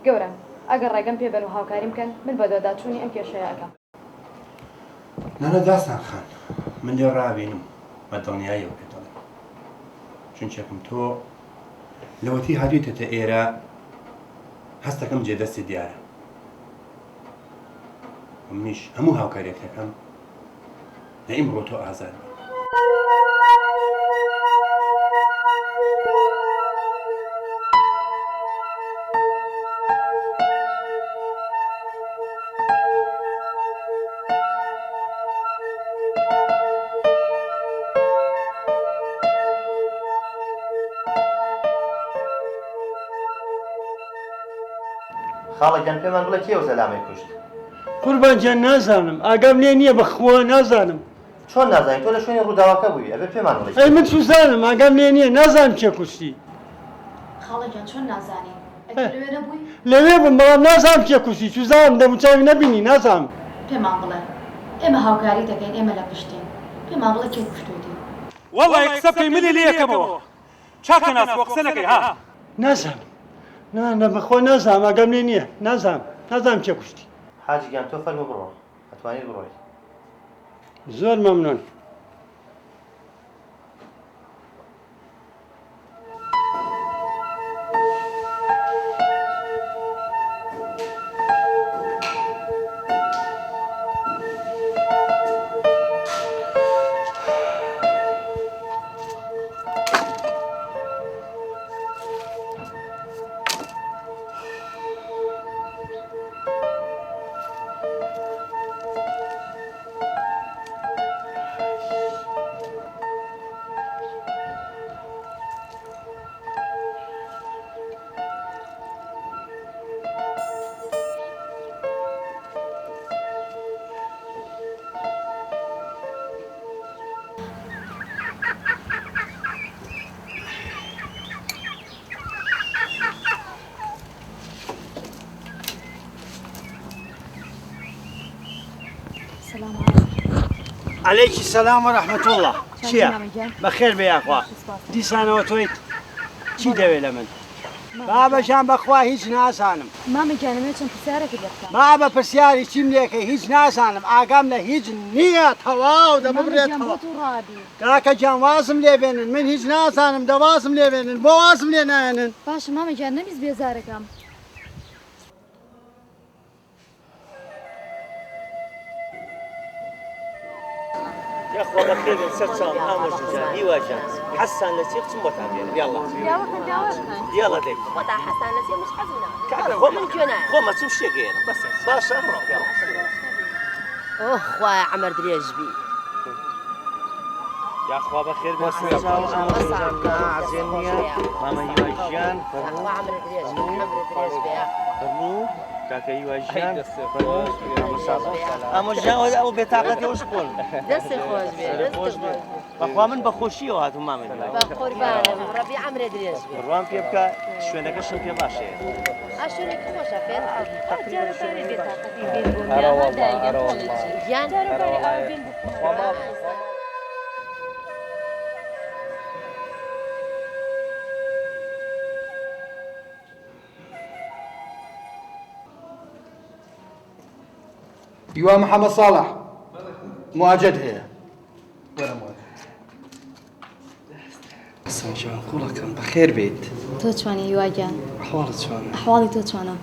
گەورە ئەگەر ڕێگەم پێبەن و هاوکاری بکەن من بە دەداچوونی ئەم کێشەیە ئەەکەم نانە داسان خان من لێ ڕابینم بە دڵنیاییەوە پێ دەڵێم چونچێکم تۆ لەوەتی هاتوویتە ئێرە هەستەکەم جێدەستی دیارە منیش هەموو هاوکاریەکەکەم لە ئیمڕۆ تۆ ئازاد خاڵێکیان پێمان بڵێ کێوە زەلامی کوشت قوربان گیان نازانم ئاگام لێ نییە بەخوا نازانم چۆن نازانین تۆ لە شوێنی ڕووداوەکە بووی ئەبێ پێمان بڵێ ئەی من سوزانم ئاگام لێ نییە نازانم کێ کوشتی خاڵێکیان چۆن نازانین لەوێ نەبووی لەوێ بم بەڵام نازانم کێ کوشتی سوزانم دەموچاوی نەبینی نازانم پێمان بڵێ ئێمە هاوکاری دەکەین ئێمە لە پشتین پێمان بڵێ کێ کوشتوتی وەڵی قسە پێی منی لێ یەکەمەوە چاکە ناسوە قسە نەکەی ها نازانم نه بەخۆ نازانم ئاگام لێ نییە نازانم کێ کوشتی حاجیگیان تۆ فەرمو بڕۆ ئەتوانیت بڕۆیت زۆر مەمنون عليكي السلام ورحمة الله چییە؟ بەخێر بێ یاخوا دیسانەوە تۆیت چی دەوێت لە من؟ بابەژان بەخوا هیچ نازانم مامەگیانەوێت چەند پرسیارێکی دەکەم بابە پرسیاری چیم لێکەی هیچ نازانم ئاگام لە هیچ نییە تەواو دەبڕێتەوە کاکە گیان وازم لێبێنن من هیچ نازانم دەوازم لێبێنن بۆ وازم لێ نایەنن باشە مامەگیان نەویست بێزارەکەم ياخو بخير سرسام امجان هيواجان حسان نسيق ثم تعبير يلا يلا ديك وضع حسان نسيق مش حزنا كان هو من جنا هو ما تمشي غير بس باشا يلا اوه خويا عمر دريجبي يا اخو بخير عزيزني ماما يواجان اخو عمر دريجبي عمر دريجبي فرمو كاكا يواجان اما جاوز او بطاقتي وش قول دستي خوش بيه دستي بخوا من بخوشي وهاتو ماما بقربان ربي عمر دريجبي روان بيبكى شوينك شن في باشي اشورك خوشة فين جارو باري بطاقتي بين بوميا دايقة جان جارو باري بين بوميا يوا محمد صالح مواجد هي ولا مواجد حسن جان قولكم بخير بيت تۆ چوانی یواگیان أحوالك شلون؟ ئەحواڵی تۆ چۆنە؟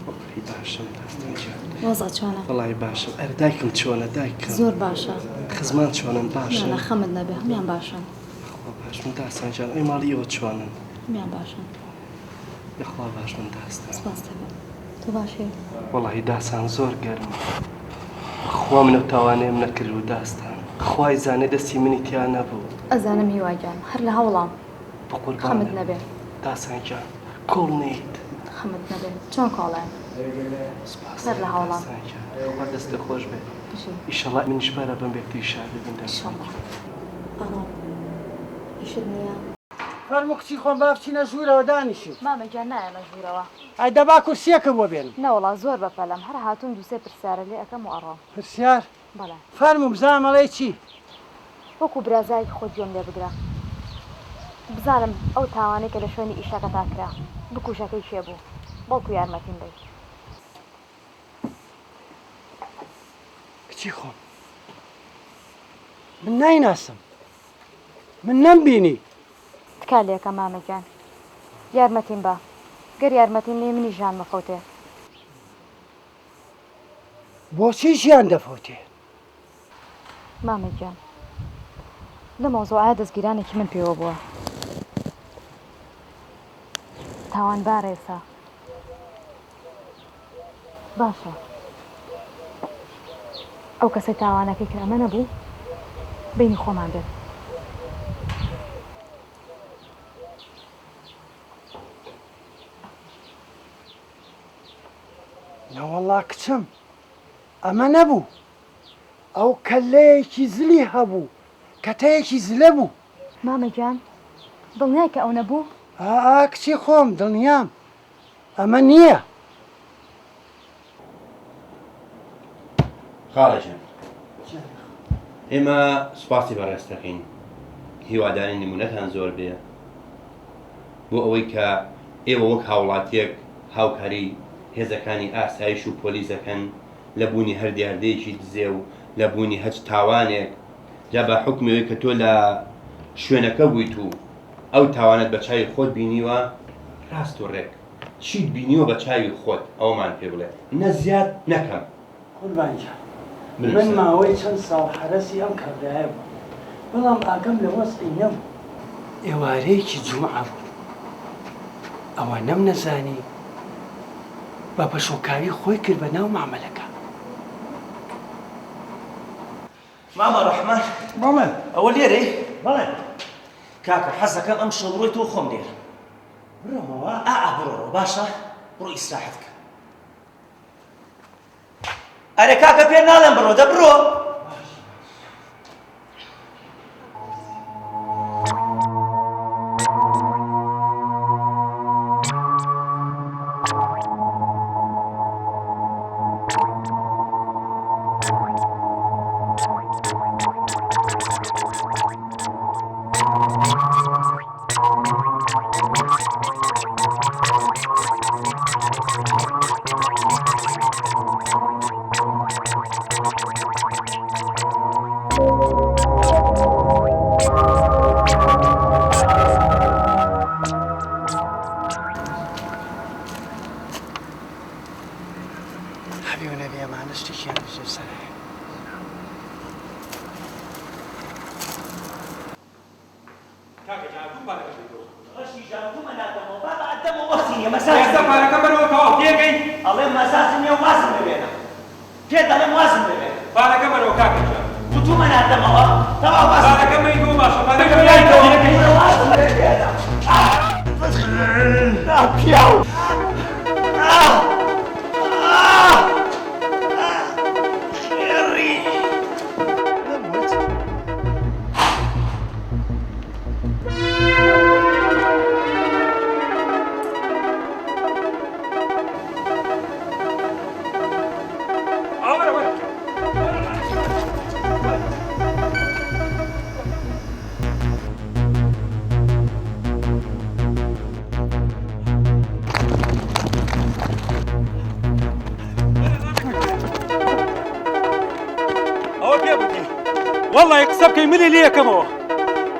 باشم دەستم وەزە چۆنە؟ وەڵی باشم ئەر دایکم چۆنە دایکم زۆر باشە خزمان چۆنن باشن نە خەمت نەبێ هەمیان باشن باش من داسانجان ئەی ماڵی ئەوە چۆنن هەمیان باشن یخوا باش من داستان سپاس دەبێت تۆ باشی؟ وەڵی داسان زۆر گەرم خوا منە تاوانێم نەکرد و داستان خوای زانێ دەستی منی تیا نەبوو ئەزانم هیواگیان هەر لە هەوڵام خەمت نەبێ داسانجان کۆڵ نیت خەمت نەبێ چۆن کۆڵێن هەر لە هەوڵام خوا دەستە خۆش بێت ئیشەڵا منیش بارە بم بێتی شار ببین ئیشت نییە فەرمو کچی خۆم با بچینە ژوورەوە دانیشی مامەگیان نایەمە ژوورەوە ئەی دەبا کورسیەکە بۆ بێن نەوەڵا زۆر بەپەلەم هەر هاتوون دووسێ پرسیارە لێ ئەەکەم و ئەڕۆم پرسیار بەڵێ فەرموو بزانمەڵێ چی وەکو برازایکی خۆ گوێم لێ بگرە بزانم ئەو تاوانەی کە لە شوێنی ئیشەکە تاکرا بکوژەکەی شێ بوو بەڵکو یارمەتیم دەیت کچی خۆم من نایناسم من نەمبینی تکا لێکە مامەگیان یارمەتیم بە گەر یارمەتیم لێ منی ژان مەفەوتێ بۆچی ژیان دەفەوتێ مامەگیان لە مۆزۆعە دەستگیرانێکی من پێوە بووە تاوانبار ئێستا باشە ئەو کەسەی تاوانەکەی کرا ئەمە نەبوو بینی خۆمان بێت نەوەڵا کچم ئەمە نەبوو ئەو کەلەیەکی زلی هەبوو کەتەیەکی زلە بوو مامەگیان دڵنیای کە ئەو نەبوو؟ کچی خۆم دڵنیام ئەمە نییە خاڵەژن ئێمە سوپاسی بەڕێستەکەین هیواداری نمونەتان زۆر بێ بۆ ئەوەی کە ئێوە وەک هاوڵاتیەک هاوکاری هێزەکانی ئاسایش و پۆلیسەکەن لە بوونی هەر دیاردەیەکی دزێ و لە بوونی هەچ تاوانێک جا بە حکمەوەی کە تۆ لە شوێنەکە بوویت و ئەو تاوانت بە چاوی خۆت بینیوە ڕاست و ڕێک چیت بینیوە بە چاوی خۆت ئەومان پێ بڵێ نە زیاد نەکەم قوربانجا من ماوەی چەند ساڵ حرەسی ئەم کەردایە بوو بەڵام ئاگەم لە وەسعی نەبوو ئێوارەیەکی جومعە بوو ئەوە نەم نەزانی بە پەشۆکاوی خۆی کرد بە ناو مامەلەکە ماما ڕەحمان بەڵێ ئەوە لێرەی بەڵێ کاکە حەزەکەم ئەم شەو بڕۆی تۆ خۆم لێرە بڕۆمەوە بڕۆ باشە بڕۆ ئیستراحەت کە ئەرێ کاکە پێ ناڵێم بڕۆ دەبڕۆ والله يكسب كي ملي ليه كمو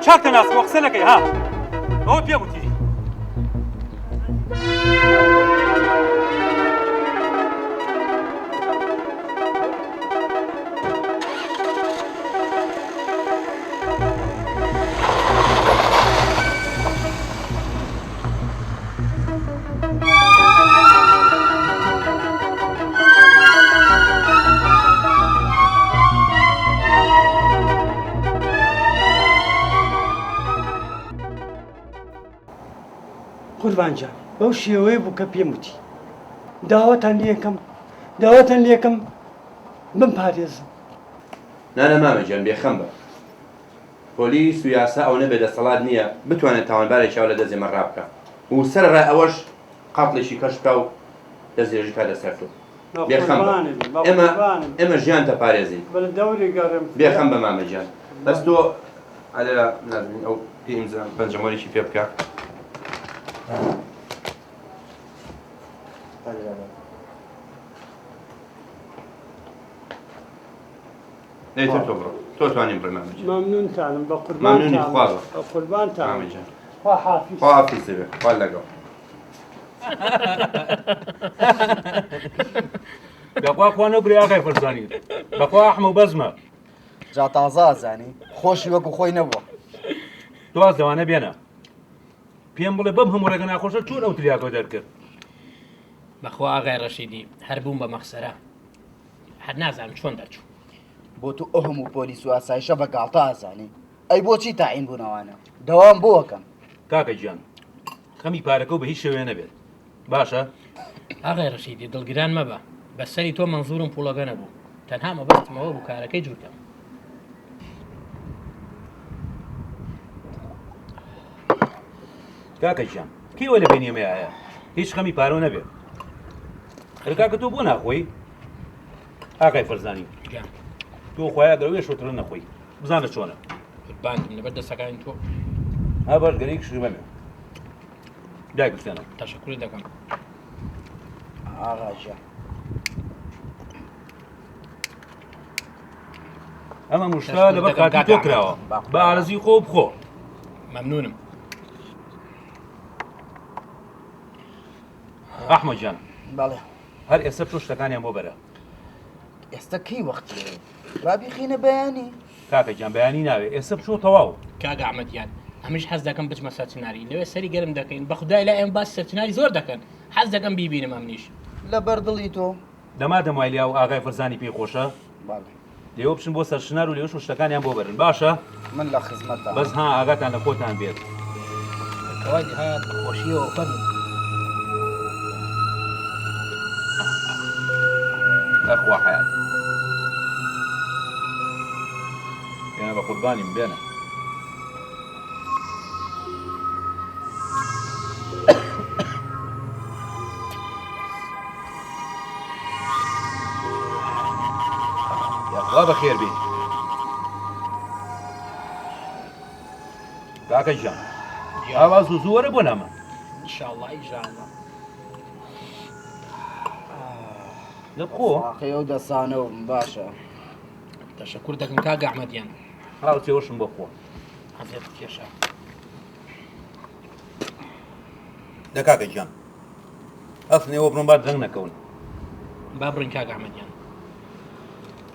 شاك ناس وقسنا كي ها هو بيبوتي قوربانجان بەو شێوەیە بوو کە پێم وتی داوەتان لێکم بمپارێزم. نانە مامەجان بێخەم بە پۆلیس و یاسا ئەو نەبێ دەسەڵات نییە بتوانێت تاوانبارێکیاو لە دەزێمە ڕابکە و سەرڕای ئەوەش قاپڵێکی کەش بکە و دەستێژی کا دەسەر تۆ. بێخەم ئێمە ژیان دەپارێزین بێخەم بە مامەجان بەس تۆ ئەلێرا نازبین ئەو پێیمزان پەنجەمۆریی پێ بکە. دەیتر تۆ بڕۆ تۆ توانیم بڕێ مامەجان. مەمنونتانم بە مەمنونی خوا بە قوربانتان مامەجان. خوا حافیز. خوا حافیز بێ خوا لەگەڵ. بەخوا خوا نەگری ئاغای فەرزانی بەخوا ئەحمە و بەزمە جا تازە ئازانی خۆشی وەکو خۆی نەبووە. تۆ ئاز دەوانە بێنە پێم بڵێ بەم هەموو ڕێگە ناخۆشە چۆن ئەو تریاکۆ دەرکرد. بەخوا ئاغای ڕەشیدی هەر بووم بە مەخسەرە هەر نازانم چۆن دەرچوو. بۆ تو ئەو هەموو پۆلیس و ئاسایشە بە گاڵتە ئازانی ئەی بۆچی تاعین بوونەوانە دەوام بۆکەم. کاکە گیان خەمی پارەکە و بە هیچ شێوێ نەبێت باشە. ئاغای ڕەشیدی دڵگران مەبە بەسەری تۆ مەنزوورم پوڵەکە نەبوو تەنها مەبەستمەوە بوو کارەکەی جوورکەم. کاکە گیان کێوە لە بینی ئێمەیە هیچ خەمی پارۆ نەبێت. کاکە تۆ بۆ ناخۆی ئاغای فەرزانی تۆ خۆیان گەروێ شۆترە نەخۆی بزانە چۆنە باندم لەبەر دەستەکانی تۆ ها باش گەرەی کشمەمێ دایکستێنە تەشەکوری دەکەم. ئاغاژە ئەمە موشتا لەبەر کاتی تۆ کراوە بە ئارەزی خۆ بخۆ. مەمنونم. ئەحمەد جان بەڵێ هەر ئێستا تۆ شتەکانیان بۆ بەرە. ئێستا کەی وەختێ ڕابیخینە بەیانی. کاکە گیان بەیانی ناوێ ئێستا بچۆ تەواو. کاگە ئەحمەدیان ئەمیش حەز دەکەم بچمە سەرچناری لەوێ سەری گەرم دەکەین بە خودای لا ئێمە باسی سەرچناری زۆر دەکەن حەز دەکەم بیبینم ئەمنیش. لە بەردڵی تۆ دەما دەمای لیا و ئاغای فەرزانی پێی خۆشە لێوە بچن بۆ سەرشنار و لێوەش شتەکانیان بۆ بەرن باشە. من لە خزمەتە بەس ها ئاگاتان لە خۆتان بێت. کەوای هات خۆشیەوە فەرموو. ئەخوا حەیات یانە بە قوربانیم بێنە. یاخوا بەخێر بێ. کاکە گیان ئاواز و زۆرە بۆ نامە. ئینشاءڵڵا ئینشاءڵڵا. لەبخۆ ئەو دەسانەوە باشە. تەشەکوور دەکەم کاگە ئەحمەدیان. هاوچێوەشم بۆ خۆ. حەزێت کێشە. کاکە گیان ئەفنێەوە بڕۆم با دەنگ نەکەون. با بڕۆین کاگە ئەحمەدیان.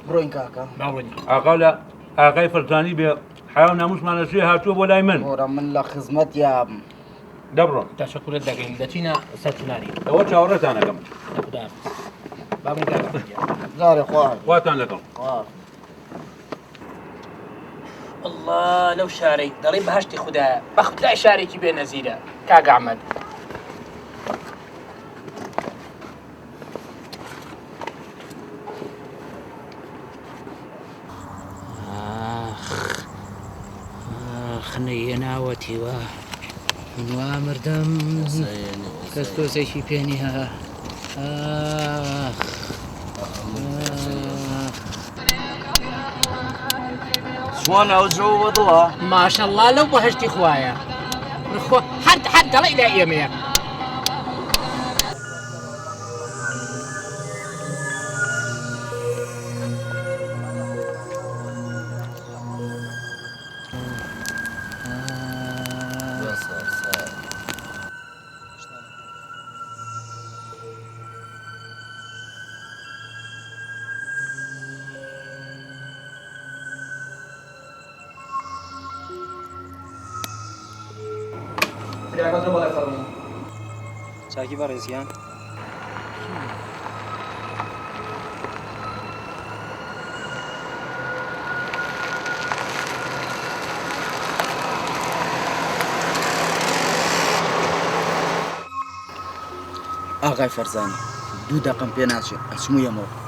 بڕۆین کاکە. با بڕۆین. ئاقا لە ئاغای فەرزانی بێ حیا و ناموسمانە ژێ هاتووە بۆ لای من. وەرە من لە خزمەت یام. دەبڕۆن. تەشەکوورت دەکەین دەچینە سەرچناری. ئەوە چاوەڕێتان دەکەم. خوداحافظ. با بڕۆین کاگە ئەحمەدیان. جارێ خوار. خواتان لەگەڵ. الله لەو شارەی دەڵێ بەهەشتی خوددایە بە خودای شارێکی بێنەزیرە کاگە ئەحمەد. خنەیە ناوەتیوە منوا مردم کەس تۆزێکی پێنی هە. چۆن ئەوجۆ بەدڵە ماشەڵڵا لەو بەهەشتی خوایە هەر دەڵێ لای ئێمەیە. چاکی بەڕێزیان ئاغای فەرزانی 2 دقم پێ ناچێت ئەچمو یەمەوە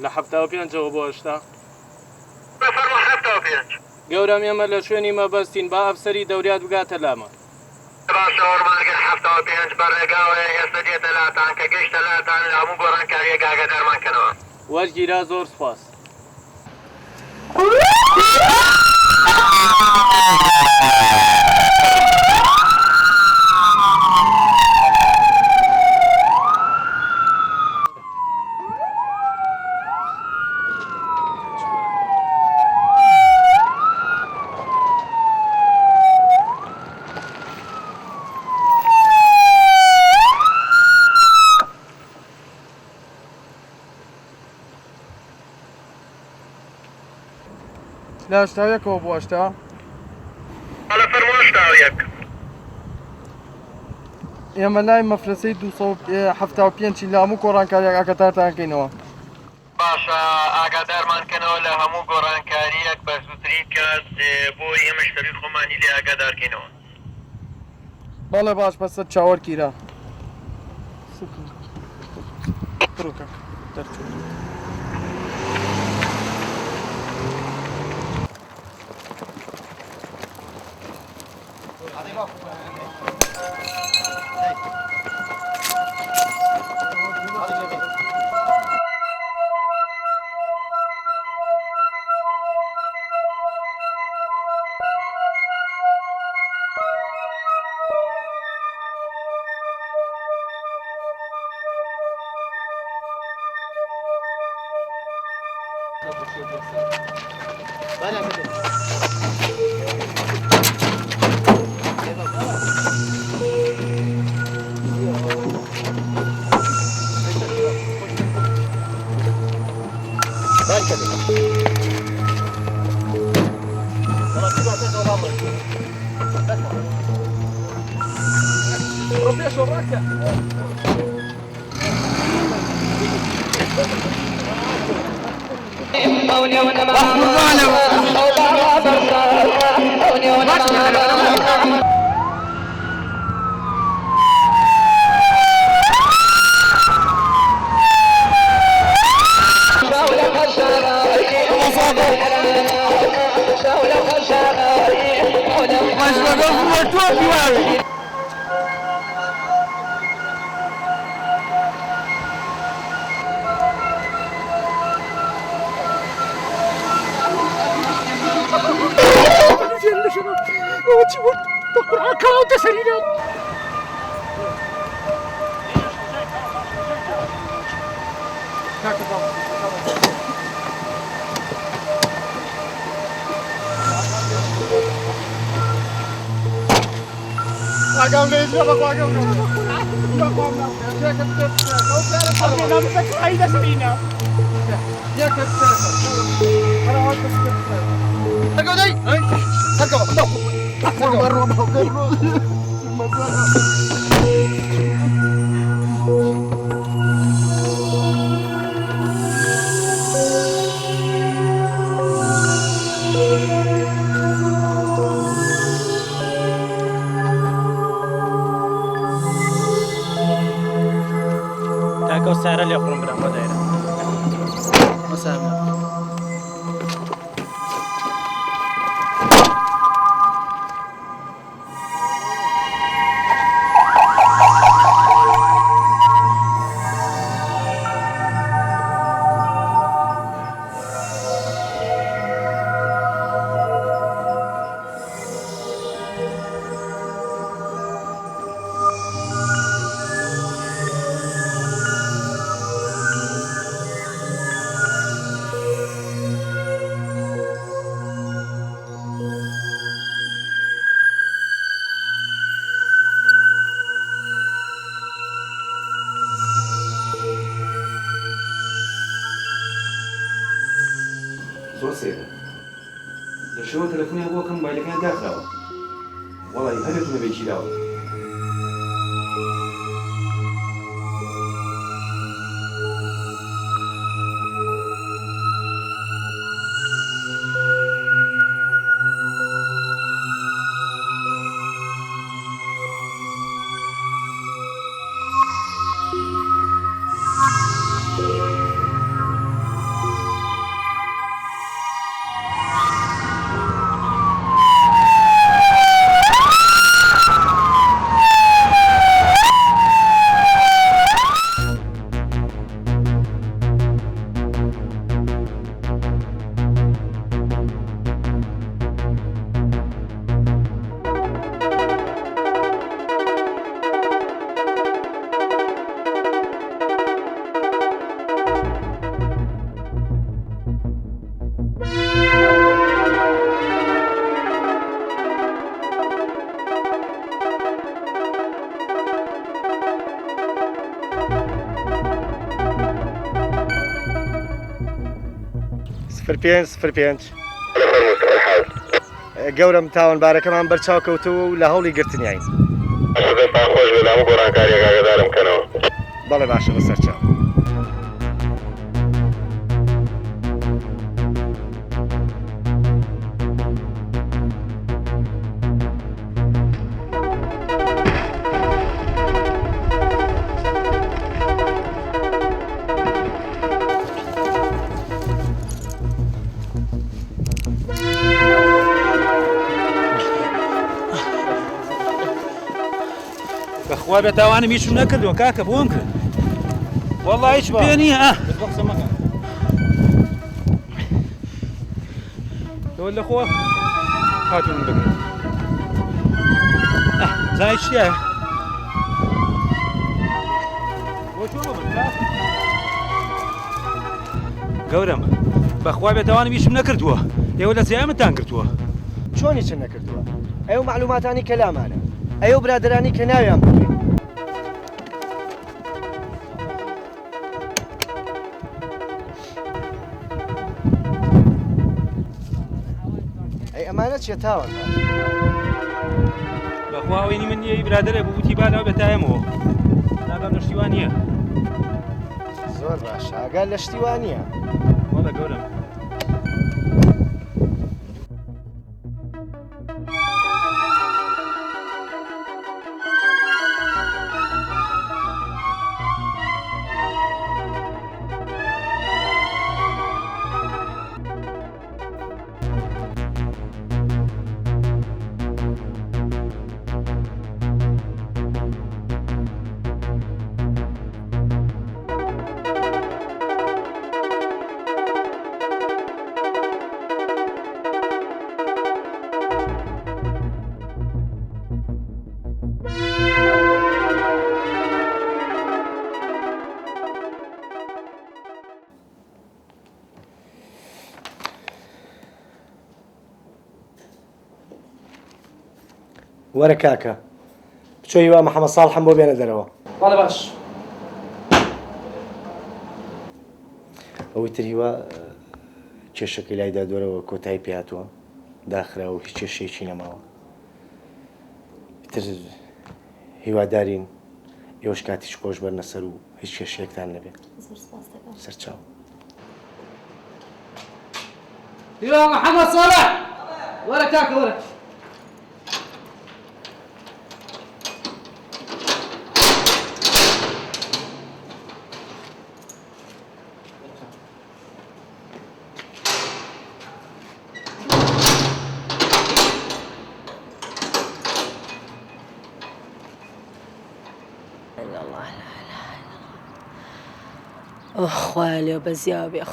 لە 75ەوە بۆ هێشتا گەورم ئێمە لە شوێنی مەبەستین با ئەفسەری دەوریات بگاتە لامە باشەوەڕمانگەر 75 بەڕێگاوەیە ئێستا دێتە لاتان کە گەیشتە لاتان لە هەموو گۆڕانکاریە ئاگادارمانکەنەوە وەرگیرا زۆر سپاس لا اشتاویەکەوە بۆ هێشتا ئێمە لای مەفرەسەی 275 لە هەموو گۆڕانکاریەک ئاگادارتانکەینەوە باشە ئاگادارمانکەنەوە لە هەموو گۆڕانکاریەک بە زووتری بکات بۆی ئێمە شتەوی خۆمانی لێ ئاگادارکەینەوە بەڵێ باش بەسەر چاوەرگیرە تاکە سارە لێ خۆم برام بە دایرە زۆر سێرە لە شەوە تەلەفۆنیان بۆ کەم مۆبایلەکەیان داخراوە وەڵی هەرێتونە بێکی داوە سفر پێنج گەورم تاوانبارەکەمان بەرچاو کەوتووە و لە هەوڵی گرتنیین خۆش بێ لەمە گۆڕانکاریەک ئاگادارم بکەنەوە بەڵێ باشە بەسەر چاو بەخوا بێتاوانم هیچم نەکردووە کاکە بۆم کرد وەڵڵا هیچ پێ نییە تۆ لەخۆ هاتوون بگرن زانای چیایە گەورم بەخوا بێتاوانم هیچم نەکردووە ئێوە لە جیامتان کردووە چۆنی چ نەکردووە ئەو معلوماتانی کەلامانە ئەو برادرانی کە ناویان بکەین ئەی ئەمانە چیە تاوان بەخواوەینی من نییە برادرە بووتی بالاو بێتایەمەوە ناگەم لە شتیوان نییە زۆر باش ئاگال لە شتیوان نییە وەڵە گەورم وەرە کاکە بچۆ هیوا محەممەد ساڵحەم بۆ بێنە دەرەوە بەڵێ باش ئەوەی تر هیوا کێشەکەی لایدا دۆرەوە کۆتایی پێهاتووە داخرا و هیچ کێشەیەکی نەماوە تر هیوادارین ئێوەش کاتیش خۆش بەرنە سەر و هیچ کێشەیەکتان نەبێت سەرچاو هیوا محەممەد ساڵح وەرە کاکە وەرە خوایە لێو بەزیاوێ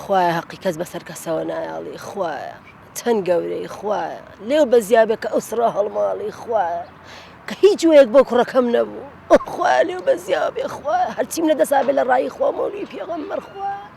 خوایە حەقی کەس بەسەر کەسەوە نایاڵی خوایە چەند گەورەی خوایە لێو بەزیابێ کە ئەوسڕا هەڵماڵی خوایە کە هیچ وەیەک بۆ کوڕەکەم نەبوو خوایە لێو بەزیاوێ خوایە هەرچیم نەدەسابێ لە ڕایی خوا مەولوی پێغەمبەر خوایە